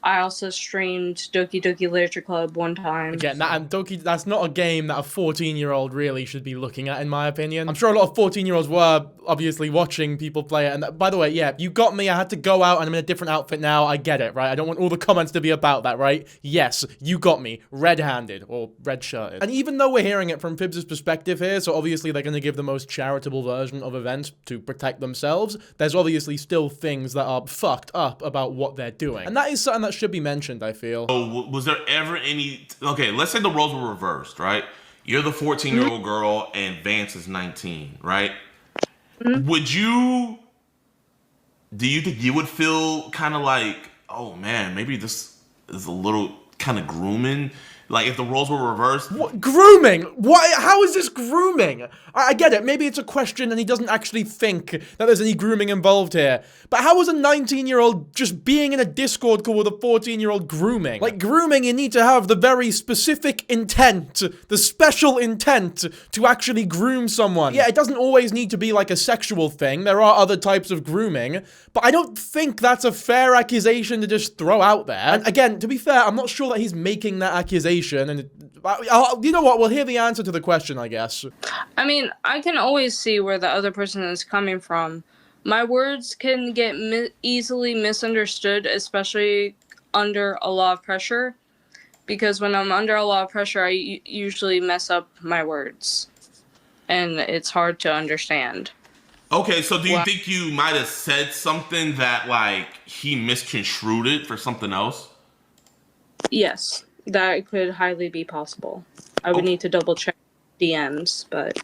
I also streamed Doki Doki Literature Club one time. Again, that's not a game that a 14-year-old really should be looking at, in my opinion. I'm sure a lot of 14-year-olds were obviously watching people play it. And by the way, yeah, you got me. I had to go out and I'm in a different outfit now. I get it, right? I don't want all the comments to be about that, right? Yes, you got me. Red-handed or red-shirted. And even though we're hearing it from Phibz' perspective here, so obviously they're going to give the most charitable version of events to protect themselves, there's obviously still things that are fucked up about what they're doing. And that is something that should be mentioned, I feel. So was there ever any... Okay, let's say the roles were reversed, right? You're the 14-year-old girl and Vance is 19, right? Would you... Do you think you would feel kind of like, oh man, maybe this is a little kind of grooming? Like, if the roles were reversed? What? Grooming? What? How is this grooming? I get it. Maybe it's a question and he doesn't actually think that there's any grooming involved here. But how is a 19-year-old just being in a Discord call with a 14-year-old grooming? Like, grooming, you need to have the very specific intent, the special intent to actually groom someone. Yeah, it doesn't always need to be like a sexual thing. There are other types of grooming. But I don't think that's a fair accusation to just throw out there. And again, to be fair, I'm not sure that he's making that accusation. And you know what? We'll hear the answer to the question, I guess. I mean, I can always see where the other person is coming from. My words can get easily misunderstood, especially under a lot of pressure. Because when I'm under a lot of pressure, I usually mess up my words. And it's hard to understand. Okay, so do you think you might have said something that, like, he misconstrued it for something else? Yes, that could highly be possible. I would need to double check DMs, but...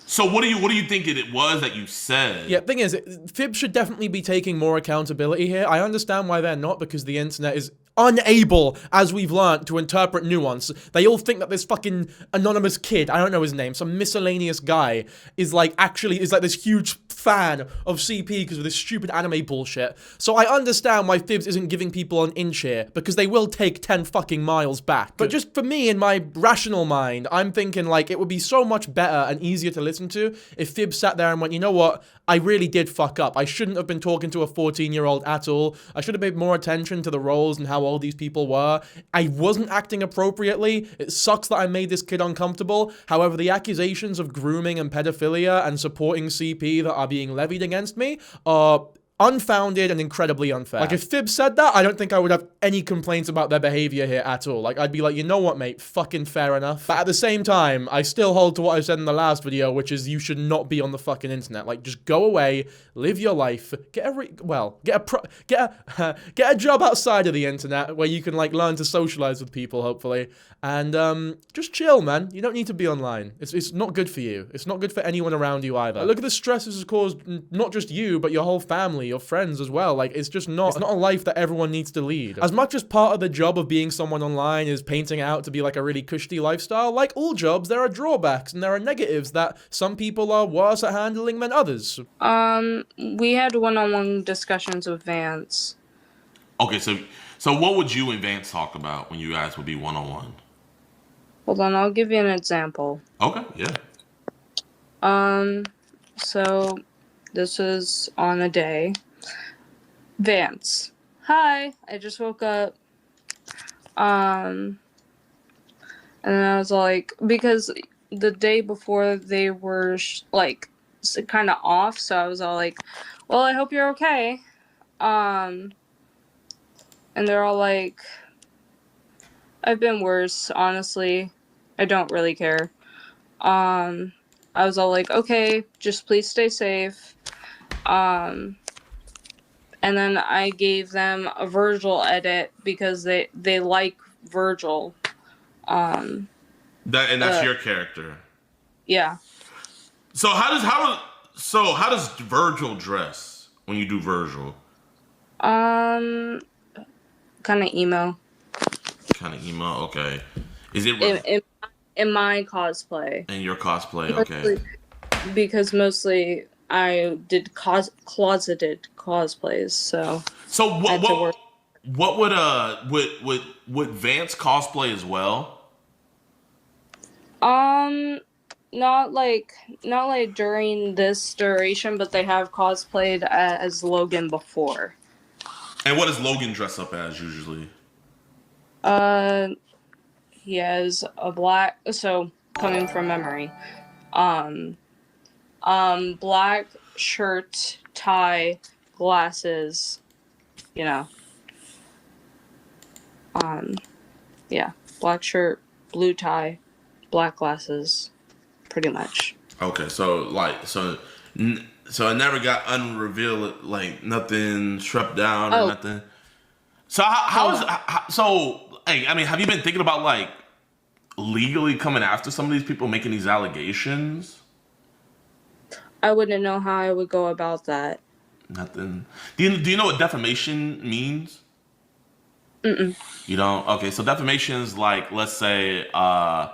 So what do you think it was that you said? Yeah, thing is, Phibz should definitely be taking more accountability here. I understand why they're not, because the internet is unable, as we've learned, to interpret nuance. They all think that this fucking anonymous kid, I don't know his name, some miscellaneous guy, is like this huge fan of CP because of this stupid anime bullshit. So I understand why Phibz isn't giving people an inch here, because they will take 10 fucking miles back. But just for me, in my rational mind, I'm thinking like it would be so much better and easier to listen to if Phibz sat there and went, you know what, I really did fuck up. I shouldn't have been talking to a 14-year-old at all. I should have paid more attention to the roles and how old these people were. I wasn't acting appropriately. It sucks that I made this kid uncomfortable. However, the accusations of grooming and pedophilia and supporting CP that are being levied against me are unfounded and incredibly unfair. Like, if Phibz said that, I don't think I would have any complaints about their behavior here at all. Like, I'd be like, you know what, mate, fucking fair enough. But at the same time, I still hold to what I said in the last video, which is you should not be on the fucking internet. Like, just go away, live your life, get a job outside of the internet where you can, like, learn to socialize with people, hopefully, and just chill, man. You don't need to be online. It's not good for you. It's not good for anyone around you either. Look at the stress this has caused, not just you, but your whole family, your friends as well. Like, it's just not, it's not a life that everyone needs to lead. As much as part of the job of being someone online is painting it out to be like a really cushy lifestyle, like all jobs, there are drawbacks and there are negatives that some people are worse at handling than others. We had one-on-one discussions with Vance. Okay, so what would you and Vance talk about when you guys would be one-on-one? Hold on, I'll give you an example. Okay, yeah. So this is on a day. Vance, hi, I just woke up. And then I was like, because the day before they were like kind of off, so I was all like, well, I hope you're okay. And they're all like, I've been worse, honestly. I don't really care. I was all like, okay, just please stay safe. And then I gave them a Virgil edit because they like Virgil. That's your character. Yeah. So how does Virgil dress when you do Virgil? Kind of emo. Kind of emo. Okay. Is it in my cosplay? In your cosplay, okay. Because mostly I did closeted cosplays, so. So what would Vance cosplay as well? Not like during this duration, but they have cosplayed as Logan before. And what does Logan dress up as usually? He has a black, so coming from memory, black shirt, tie, glasses, yeah, black shirt, blue tie, black glasses, pretty much. Okay, so it never got unrevealed, like nothing strapped down or nothing. So hey, I mean, have you been thinking about like legally coming after some of these people making these allegations? I wouldn't know how I would go about that. Nothing. Do you know what defamation means? Mm-mm. You don't? Okay, so defamation is like, let's say I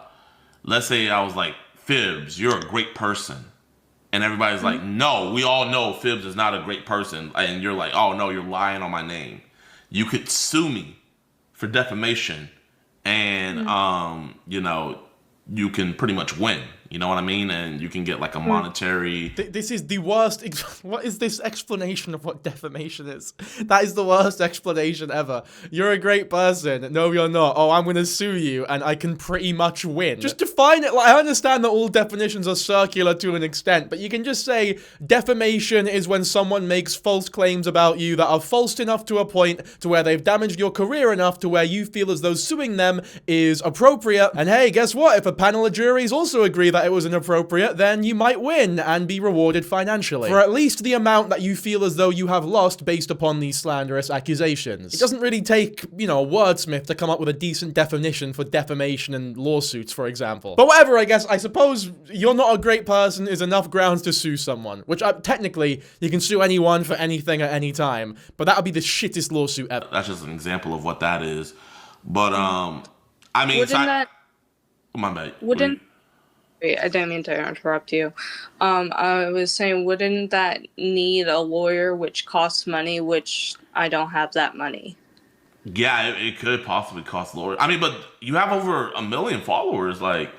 was like, Phibz, you're a great person. And everybody's like, no, we all know Phibz is not a great person. And you're like, oh no, you're lying on my name. You could sue me for defamation, and you can pretty much win. You know what I mean? And you can get like a monetary... This is the worst... What is this explanation of what defamation is? That is the worst explanation ever. You're a great person. No, you're not. Oh, I'm going to sue you and I can pretty much win. Just define it. Like, I understand that all definitions are circular to an extent, but you can just say defamation is when someone makes false claims about you that are false enough to a point to where they've damaged your career enough to where you feel as though suing them is appropriate. And hey, guess what? If a panel of juries also agree that it was inappropriate, then you might win and be rewarded financially for at least the amount that you feel as though you have lost based upon these slanderous accusations. It doesn't really take, a wordsmith to come up with a decent definition for defamation and lawsuits, for example. But whatever, I suppose you're not a great person is enough grounds to sue someone, which technically you can sue anyone for anything at any time, but that would be the shittest lawsuit ever. That's just an example of what that is. But, I mean... My bad. I didn't mean to interrupt you. I was saying, wouldn't that need a lawyer, which costs money, which I don't have that money? Yeah, it could possibly cost a lawyer. I mean, but you have over 1 million followers. Like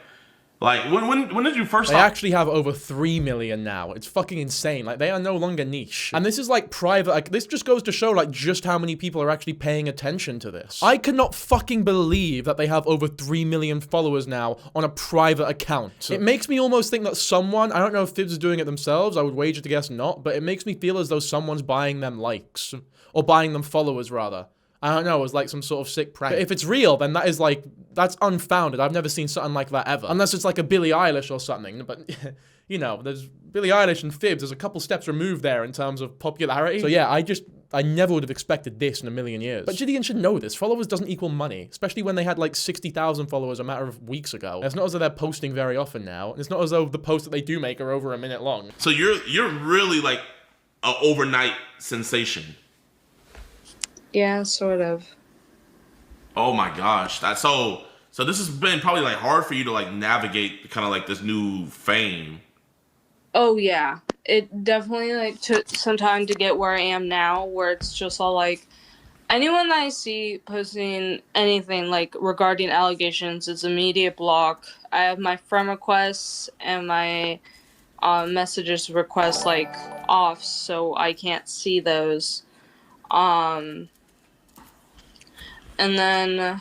Like, when did you first They start? actually have over 3 million now. It's fucking insane. Like, they are no longer niche. And this is like private. Like, this just goes to show like just how many people are actually paying attention to this. I cannot fucking believe that they have over 3 million followers now on a private account. It makes me almost think that someone, I don't know if Phibz is doing it themselves, I would wager to guess not, but it makes me feel as though someone's buying them likes. Or buying them followers, rather. I don't know, it's like some sort of sick prank. But if it's real, then that is like, that's unfounded. I've never seen something like that ever. Unless it's like a Billie Eilish or something, but, you know, there's Billie Eilish and Phibz, there's a couple steps removed there in terms of popularity. So yeah, I never would have expected this in a million years. But Gideon should know this. Followers doesn't equal money, especially when they had like 60,000 followers a matter of weeks ago. And it's not as though they're posting very often now. And it's not as though the posts that they do make are over a minute long. So you're really like an overnight sensation. Yeah, sort of. Oh my gosh, that's so this has been probably like hard for you to like navigate kind of like this new fame. Oh yeah, it definitely like took some time to get where I am now, where it's just all like anyone that I see posting anything like regarding allegations is immediate block. I have my friend requests and my messages requests like off, so I can't see those. And then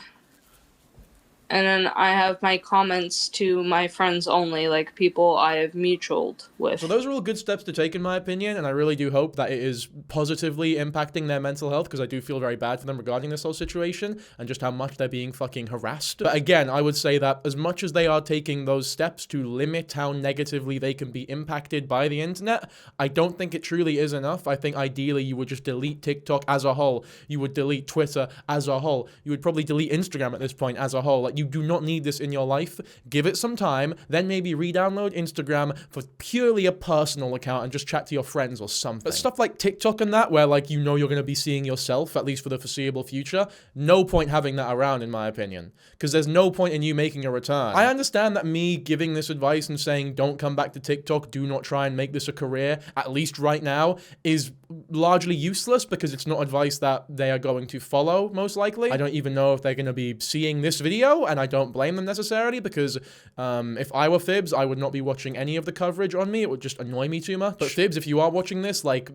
I have my comments to my friends only, like people I have mutualed with. So those are all good steps to take in my opinion, and I really do hope that it is positively impacting their mental health, because I do feel very bad for them regarding this whole situation and just how much they're being fucking harassed. But again, I would say that as much as they are taking those steps to limit how negatively they can be impacted by the internet, I don't think it truly is enough. I think ideally you would just delete TikTok as a whole. You would delete Twitter as a whole. You would probably delete Instagram at this point as a whole. Like, you do not need this in your life. Give it some time, then maybe re-download Instagram for purely a personal account and just chat to your friends or something. But stuff like TikTok and that, where like you know you're going to be seeing yourself, at least for the foreseeable future, no point having that around in my opinion, because there's no point in you making a return. I understand that me giving this advice and saying don't come back to TikTok, do not try and make this a career, at least right now, is largely useless because it's not advice that they are going to follow, most likely. I don't even know if they're going to be seeing this video, and I don't blame them necessarily, because if I were Phibz, I would not be watching any of the coverage on me. It would just annoy me too much. But Phibz, if you are watching this, like,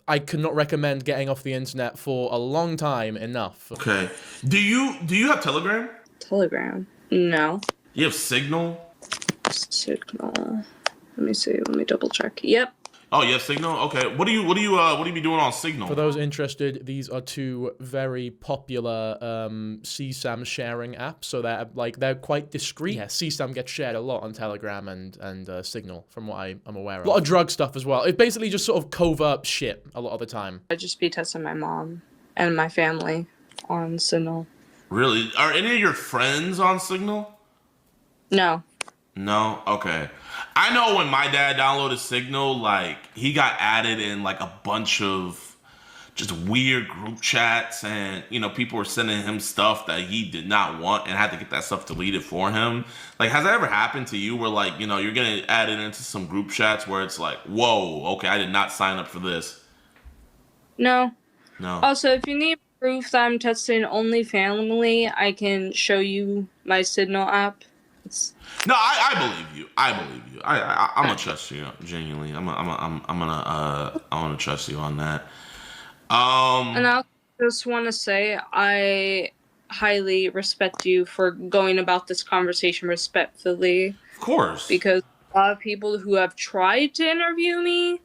I could not recommend getting off the internet for a long time enough. Okay. Do you have Telegram? Telegram? No. You have Signal? Signal. Let me see. Let me double check. Yep. Oh, you have Signal? Okay. What do you be doing on Signal? For those interested, these are two very popular CSAM sharing apps. So they're quite discreet. Yeah, CSAM gets shared a lot on Telegram and Signal, from what I'm aware of. A lot of drug stuff as well. It's basically just sort of covert shit a lot of the time. I'd just be testing my mom and my family on Signal. Really? Are any of your friends on Signal? No. No? Okay. I know when my dad downloaded Signal, like, he got added in, like, a bunch of just weird group chats, and, you know, people were sending him stuff that he did not want and had to get that stuff deleted for him. Like, has that ever happened to you where, like, you know, you're getting added into some group chats where it's like, whoa, okay, I did not sign up for this? No. No. Also, if you need proof that I'm testing only family, I can show you my Signal app. No, I believe you. I believe you. I'm gonna trust you genuinely. I'm gonna trust you on that. And I just want to say I highly respect you for going about this conversation respectfully. Of course. Because a lot of people who have tried to interview me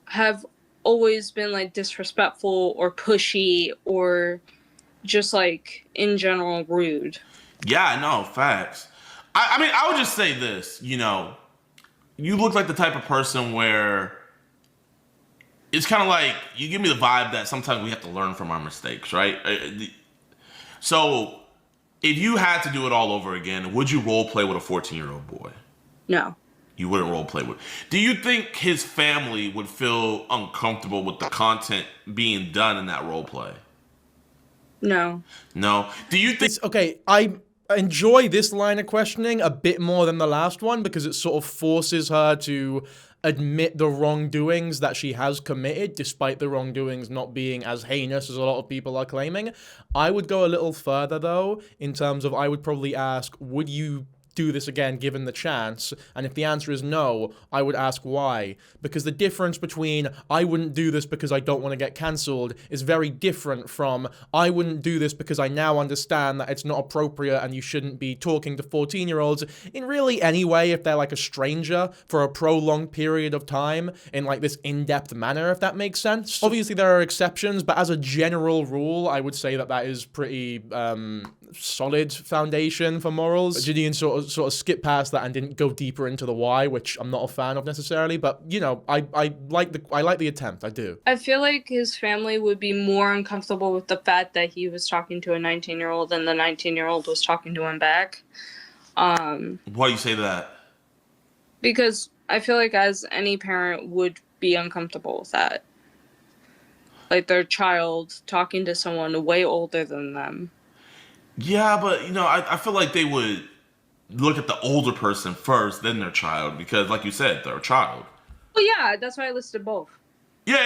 have always been like disrespectful or pushy or just like in general rude. Yeah, no, facts. I mean, I would just say this, you know, you look like the type of person where it's kind of like, you give me the vibe that sometimes we have to learn from our mistakes, right? So, if you had to do it all over again, would you role play with a 14-year-old boy? No. You wouldn't role play with. Do you think his family would feel uncomfortable with the content being done in that role play? No. No. Do you think... Okay, I enjoy this line of questioning a bit more than the last one, because it sort of forces her to admit the wrongdoings that she has committed, despite the wrongdoings not being as heinous as a lot of people are claiming. I would go a little further, though, in terms of I would probably ask, would you do this again given the chance? And if the answer is no, I would ask why. Because the difference between I wouldn't do this because I don't want to get cancelled is very different from I wouldn't do this because I now understand that it's not appropriate and you shouldn't be talking to 14-year-olds in really any way if they're like a stranger for a prolonged period of time in like this in-depth manner, if that makes sense. Obviously there are exceptions, but as a general rule, I would say that that is pretty solid foundation for morals. Gideon sort of skipped past that and didn't go deeper into the why, which I'm not a fan of necessarily, but you know, I like the attempt. I do. I feel like his family would be more uncomfortable with the fact that he was talking to a 19-year-old and the 19-year-old was talking to him back. Why do you say that? Because I feel like as any parent would be uncomfortable with that. Like their child talking to someone way older than them. Yeah, but you know, I feel like they would look at the older person first, then their child, because like you said, they're a child. Well, yeah, that's why I listed both. Yeah.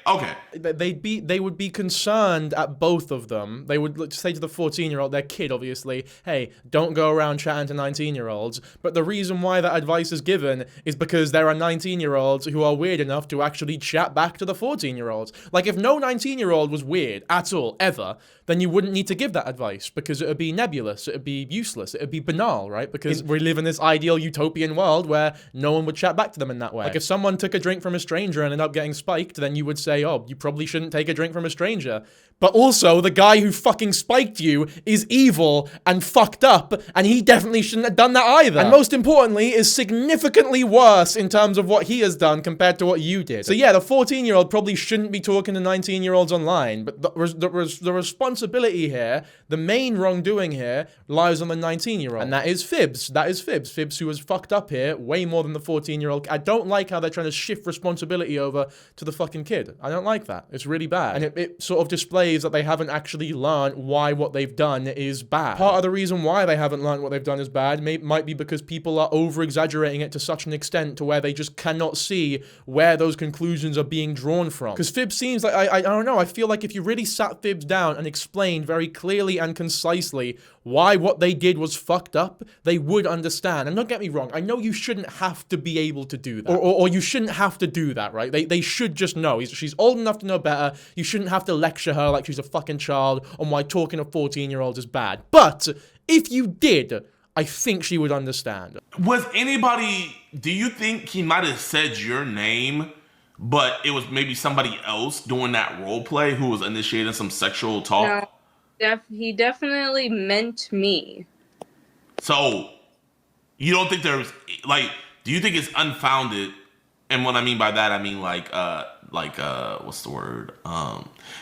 Okay. They would be concerned at both of them. They would say to the 14-year-old, their kid obviously, hey, don't go around chatting to 19-year-olds. But the reason why that advice is given is because there are 19-year-olds who are weird enough to actually chat back to the 14-year-olds. Like if no 19-year-old was weird at all, ever, then you wouldn't need to give that advice because it would be nebulous, it would be useless, it would be banal, right? Because we live in this ideal utopian world where no one would chat back to them in that way. Like if someone took a drink from a stranger and ended up getting spiked, then you would say, oh, you probably shouldn't take a drink from a stranger. But also, the guy who fucking spiked you is evil and fucked up, and he definitely shouldn't have done that either. And most importantly, is significantly worse in terms of what he has done compared to what you did. So yeah, the 14-year-old probably shouldn't be talking to 19-year-olds online, but the responsibility here, the main wrongdoing here, lies on the 19-year-old. And that is Phibz. That is Phibz. Phibz who was fucked up here way more than the 14-year-old. I don't like how they're trying to shift responsibility over to the fucking kid. I don't like that. It's really bad. And it sort of displays that they haven't actually learned why what they've done is bad. Part of the reason why they haven't learned what they've done is bad might be because people are over-exaggerating it to such an extent to where they just cannot see where those conclusions are being drawn from. Because Phibz seems like, I don't know, I feel like if you really sat Phibz down and explained very clearly and concisely why what they did was fucked up, they would understand. And don't get me wrong, I know you shouldn't have to be able to do that. Or you shouldn't have to do that, right? They should just know. She's old enough to know better. You shouldn't have to lecture her like she's a fucking child on why talking to 14-year-olds is bad. But if you did, I think she would understand. Was anybody, do you think he might have said your name, but it was maybe somebody else doing that role play who was initiating some sexual talk? No, he definitely meant me. So, you don't think there's, like, do you think it's unfounded? And what I mean by that, I mean what's the word?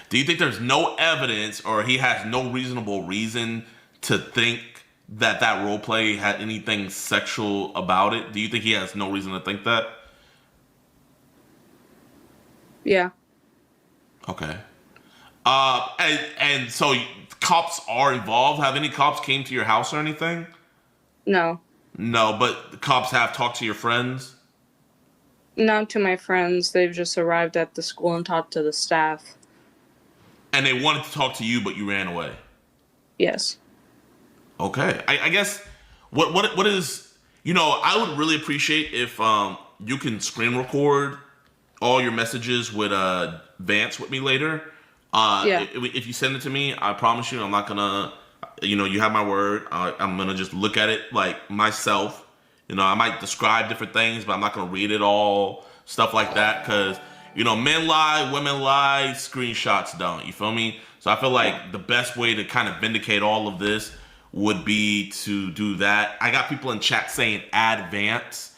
Do you think there's no evidence or he has no reasonable reason to think that that role play had anything sexual about it? Do you think he has no reason to think that? Yeah. Okay. And so cops are involved? Have any cops came to your house or anything? No. No, but the cops have talked to your friends? Not to my friends. They've just arrived at the school and talked to the staff. And they wanted to talk to you, but you ran away? Yes. Okay. I guess what is, you know, I would really appreciate if you can screen record all your messages with Vance with me later. Yeah. If you send it to me, I promise you I'm not gonna, you know, you have my word. I'm gonna just look at it like myself. You know, I might describe different things, but I'm not gonna read it all, stuff like that, because, you know, men lie, women lie, screenshots don't. You feel me? So I feel like the best way to kind of vindicate all of this would be to do that. I got people in chat saying add Vance.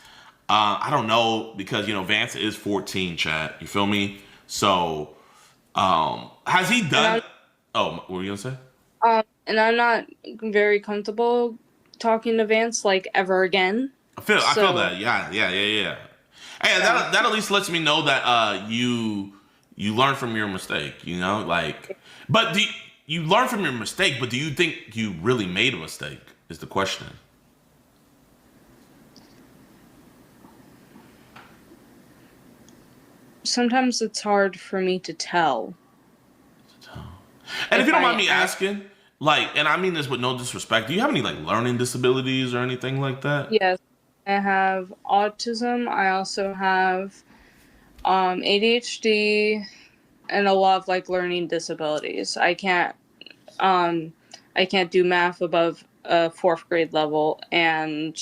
I don't know, because, you know, Vance is 14, chat. You feel me? So, has he done... Oh, what were you gonna say? And I'm not very comfortable talking to Vance, like, ever again. I feel that. Yeah. Hey, that at least lets me know that you learn from your mistake, you know? Like, but you learn from your mistake, but do you think you really made a mistake is the question. Sometimes it's hard for me to tell. And if you don't mind me asking, Like, and I mean this with no disrespect. Do you have any like learning disabilities or anything like that? Yes, I have autism. I also have ADHD and a lot of like learning disabilities. I can't do math above a fourth grade level, and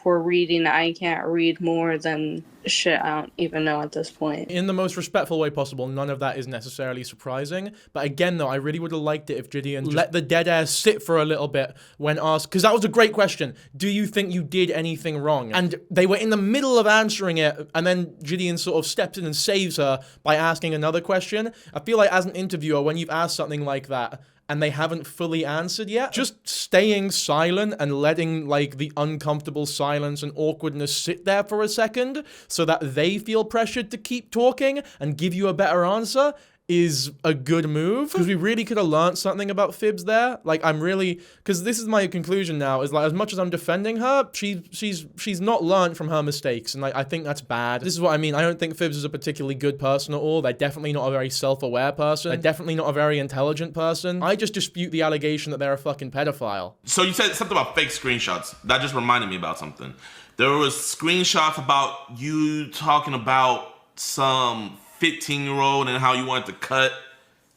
for reading, I can't read more than shit I don't even know at this point. In the most respectful way possible, none of that is necessarily surprising. But again, though, I really would have liked it if Gideon let the dead air sit for a little bit when asked, because that was a great question. Do you think you did anything wrong? And they were in the middle of answering it, and then Gideon sort of steps in and saves her by asking another question. I feel like as an interviewer, when you've asked something like that, and they haven't fully answered yet, just staying silent and letting like the uncomfortable silence and awkwardness sit there for a second so that they feel pressured to keep talking and give you a better answer is a good move, because we really could have learned something about Phibz there. Like, I'm really, because this is my conclusion now, is like, as much as I'm defending her, she's not learned from her mistakes, and like, I think that's bad. This is what I mean. I don't think Phibz is a particularly good person at all. They're definitely not a very self-aware person. They're definitely not a very intelligent person. I just dispute the allegation that they're a fucking pedophile. So you said something about fake screenshots. That just reminded me about something. There was screenshots about you talking about some 15-year-old and how you wanted to cut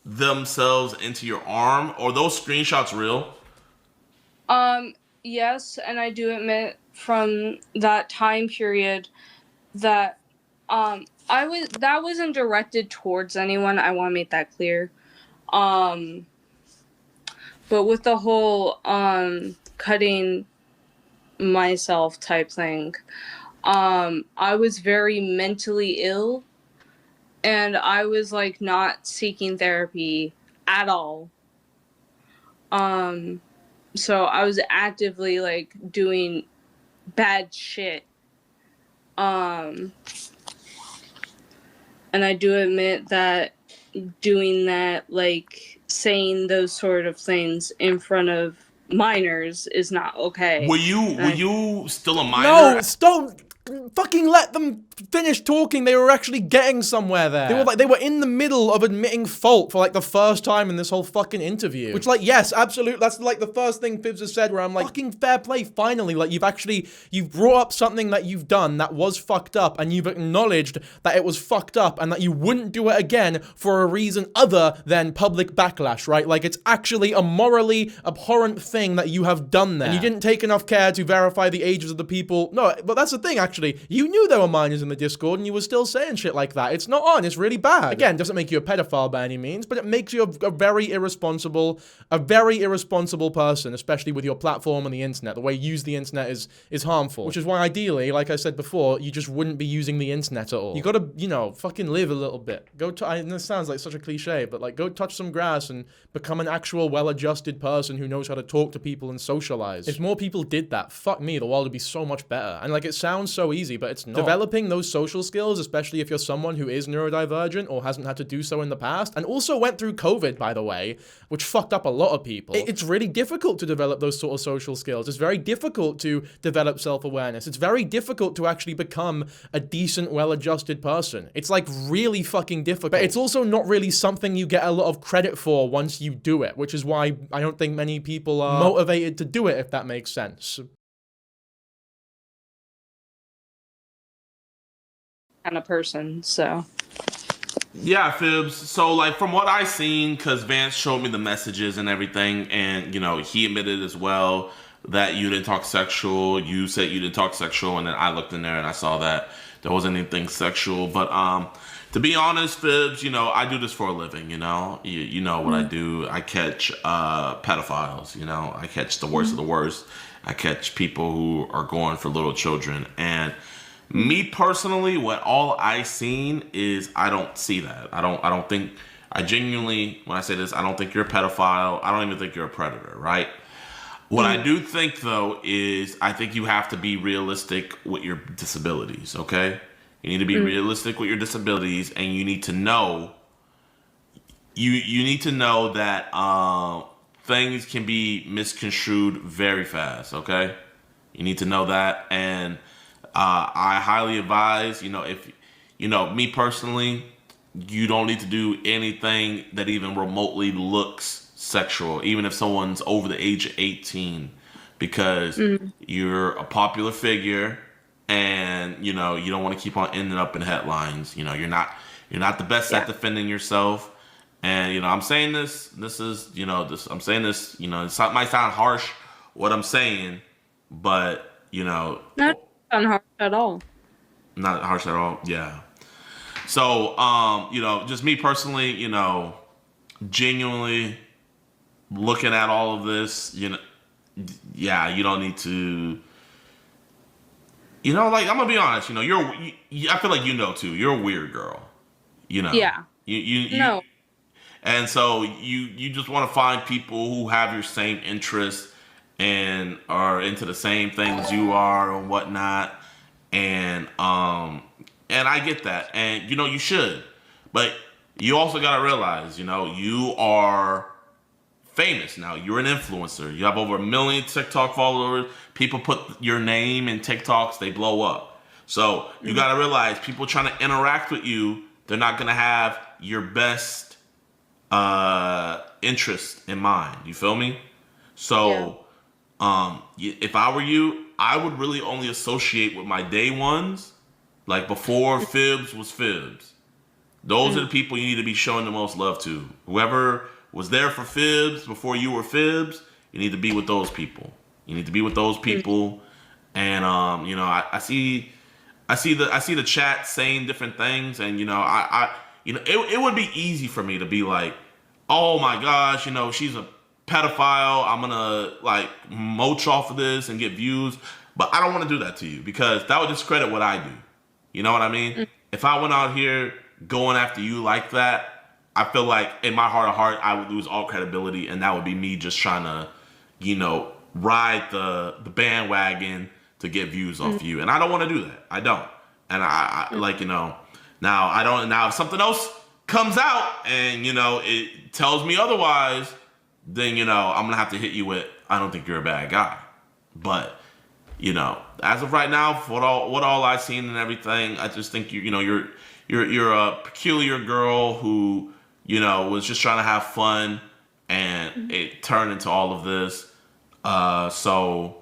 themselves into your arm. Are those screenshots real? Yes, and I do admit from that time period that that wasn't directed towards anyone. I want to make that clear. But with the whole cutting myself type thing, I was very mentally ill. And I was like not seeking therapy at all. So I was actively like doing bad shit. And I do admit that doing that, like saying those sort of things in front of minors is not okay. Were you still a minor? No, don't fucking let them finish talking. They were actually getting somewhere there. They were in the middle of admitting fault for like the first time in this whole fucking interview. Which, like, yes, absolutely. That's like the first thing Phibz has said where I'm like, fucking fair play, finally. Like, you've brought up something that you've done that was fucked up, and you've acknowledged that it was fucked up and that you wouldn't do it again for a reason other than public backlash, right? Like, it's actually a morally abhorrent thing that you have done there. And you didn't take enough care to verify the ages of the people. No, but that's the thing, actually. You knew there were minors in the Discord and you were still saying shit like that. It's not on. It's really bad. Again, doesn't make you a pedophile by any means, but it makes you a very irresponsible person, especially with your platform and the internet. The way you use the internet is harmful, which is why ideally, like I said before, you just wouldn't be using the internet at all. You gotta, fucking live a little bit. This sounds like such a cliche, but like, go touch some grass and become an actual well-adjusted person who knows how to talk to people and socialize. If more people did that, fuck me, the world would be so much better. And like, it sounds so easy, but it's not. Developing those social skills, especially if you're someone who is neurodivergent or hasn't had to do so in the past, and also went through COVID, by the way, which fucked up a lot of people. It's really difficult to develop those sort of social skills. It's very difficult to develop self-awareness. It's very difficult to actually become a decent, well-adjusted person. It's like really fucking difficult. But it's also not really something you get a lot of credit for once you do it, which is why I don't think many people are motivated to do it, if that makes sense. Kind of person, so. Yeah, Phibz. So, like, from what I seen, because Vance showed me the messages and everything, and, he admitted as well that you didn't talk sexual. You said you didn't talk sexual, and then I looked in there and I saw that there wasn't anything sexual. But, to be honest, Phibz, I do this for a living, You know what I do. I catch pedophiles, I catch the worst of the worst. I catch people who are going for little children. And me personally, what all I seen is I don't see that. I genuinely, when I say this, I don't think you're a pedophile. I don't even think you're a predator, right? What I do think, though, is I think you have to be realistic with your disabilities, okay? You need to be realistic with your disabilities, and you need to know you need to know that things can be misconstrued very fast, okay? You need to know that, and I highly advise, if, me personally, you don't need to do anything that even remotely looks sexual, even if someone's over the age of 18, because you're a popular figure, and you know you don't want to keep on ending up in headlines. You know, you're not the best at defending yourself. And you know, I'm saying this. This is, you know, this. I'm saying this. You know, it might sound harsh what I'm saying, but you know, Not harsh at all. not harsh at all. Yeah. So, you know, just me personally, you know, genuinely looking at all of this, you know, yeah, you don't need to, you know, like, I'm gonna be honest, you know, I feel like, you know, too, you're a weird girl, you know. Yeah. No. And so you just want to find people who have your same interests and are into the same things you are and whatnot. And I get that. And you know, you should. But you also gotta realize, you know, you are famous now. You're an influencer. You have over 1 million TikTok followers. People put your name in TikToks, they blow up. So you gotta realize people trying to interact with you, they're not gonna have your best interest in mind. You feel me? So if I were you, I would really only associate with my day ones, like before Phibz was Phibz. Those are the people you need to be showing the most love to. Whoever was there for Phibz before you were Phibz, you need to be with those people. You need to be with those people. And you know, I see the chat saying different things, and you know, you know, it would be easy for me to be like, oh my gosh, you know, she's a pedophile. I'm gonna like moach off of this and get views, but I don't want to do that to you because that would discredit what I do. You know what I mean? If I went out here going after you like that, I feel like in my heart of heart I would lose all credibility, and that would be me just trying to, you know, ride the bandwagon to get views off you, and I don't want to do that. I don't, and I like, you know, now I don't. Now if something else comes out and you know it tells me otherwise, then you know I'm gonna have to hit you with, I don't think you're a bad guy. But you know, as of right now, for what all I've seen and everything, I just think you know you're a peculiar girl who, you know, was just trying to have fun, and it turned into all of this. So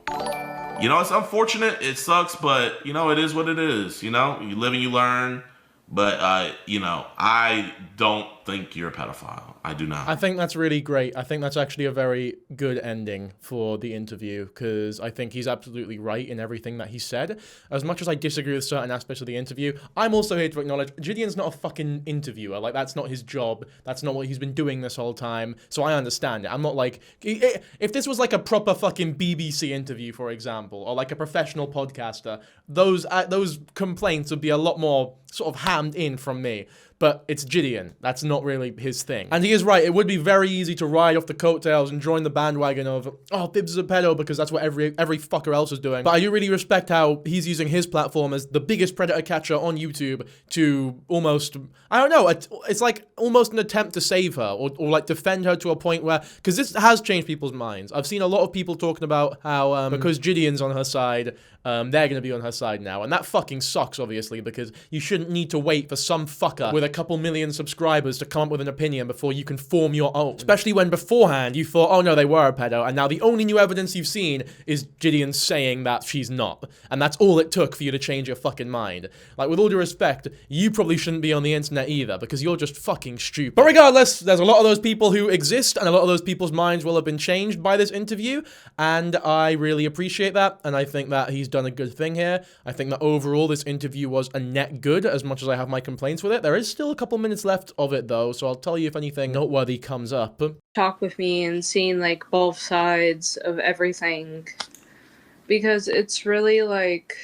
you know, it's unfortunate, it sucks, but you know, it is what it is. You know, you live and you learn. But, you know, I don't think you're a pedophile. I do not. I think that's really great. I think that's actually a very good ending for the interview, because I think he's absolutely right in everything that he said. As much as I disagree with certain aspects of the interview, I'm also here to acknowledge Gideon's not a fucking interviewer. Like, that's not his job. That's not what he's been doing this whole time. So I understand it. I'm not like... If this was like a proper fucking BBC interview, for example, or like a professional podcaster, those complaints would be a lot more sort of hammed in from me. But it's Gideon. That's not really his thing. And he is right. It would be very easy to ride off the coattails and join the bandwagon of, oh, Phibz is a pedo, because that's what every fucker else is doing. But I do really respect how he's using his platform as the biggest predator catcher on YouTube to almost, I don't know, it's like almost an attempt to save her or like defend her to a point where, because this has changed people's minds. I've seen a lot of people talking about how because Gideon's on her side, they're going to be on her side now. And that fucking sucks, obviously, because you shouldn't need to wait for some fucker with a couple million subscribers to come up with an opinion before you can form your own. Especially when beforehand you thought, oh no, they were a pedo, and now the only new evidence you've seen is Gideon saying that she's not. And that's all it took for you to change your fucking mind. Like, with all due respect, you probably shouldn't be on the internet either, because you're just fucking stupid. But regardless, there's a lot of those people who exist, and a lot of those people's minds will have been changed by this interview, and I really appreciate that, and I think that he's done a good thing here. I think that overall this interview was a net good, as much as I have my complaints with it. There is still a couple minutes left of it though, so I'll tell you if anything noteworthy comes up. Talk with me and seeing like both sides of everything, because it's really like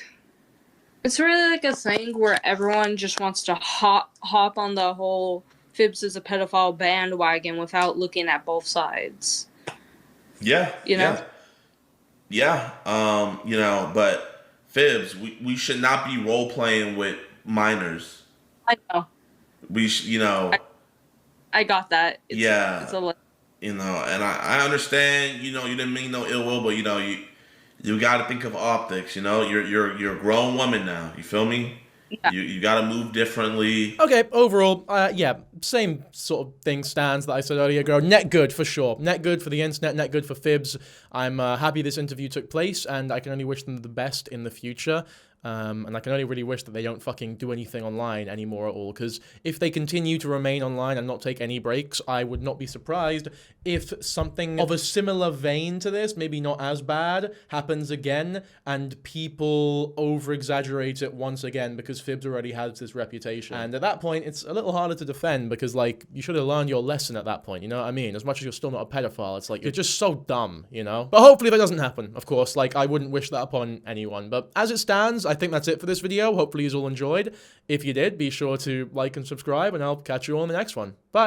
a thing where everyone just wants to hop on the whole Phibz is a pedophile bandwagon without looking at both sides. Yeah. You know? Yeah. You know, but Phibz, we should not be role playing with minors. I know. You know. I got that. It's you know, and I understand. You know, you didn't mean no ill will, but you know, you got to think of optics. You know, you're a grown woman now. You feel me? You got to move differently. Okay, overall, yeah, same sort of thing stands that I said earlier ago. Net good for sure. Net good for the internet, net good for Phibz. I'm happy this interview took place, and I can only wish them the best in the future. And I can only really wish that they don't fucking do anything online anymore at all, because if they continue to remain online and not take any breaks, I would not be surprised if something of a similar vein to this, maybe not as bad, happens again, and people over-exaggerate it once again, because Phibz already has this reputation. And at that point, it's a little harder to defend, because, like, you should have learned your lesson at that point, you know what I mean? As much as you're still not a pedophile, it's like, you're just so dumb, you know? But hopefully that doesn't happen, of course. Like, I wouldn't wish that upon anyone. But as it stands, I think that's it for this video. Hopefully you all enjoyed. If you did, be sure to like and subscribe, and I'll catch you all in the next one. Bye!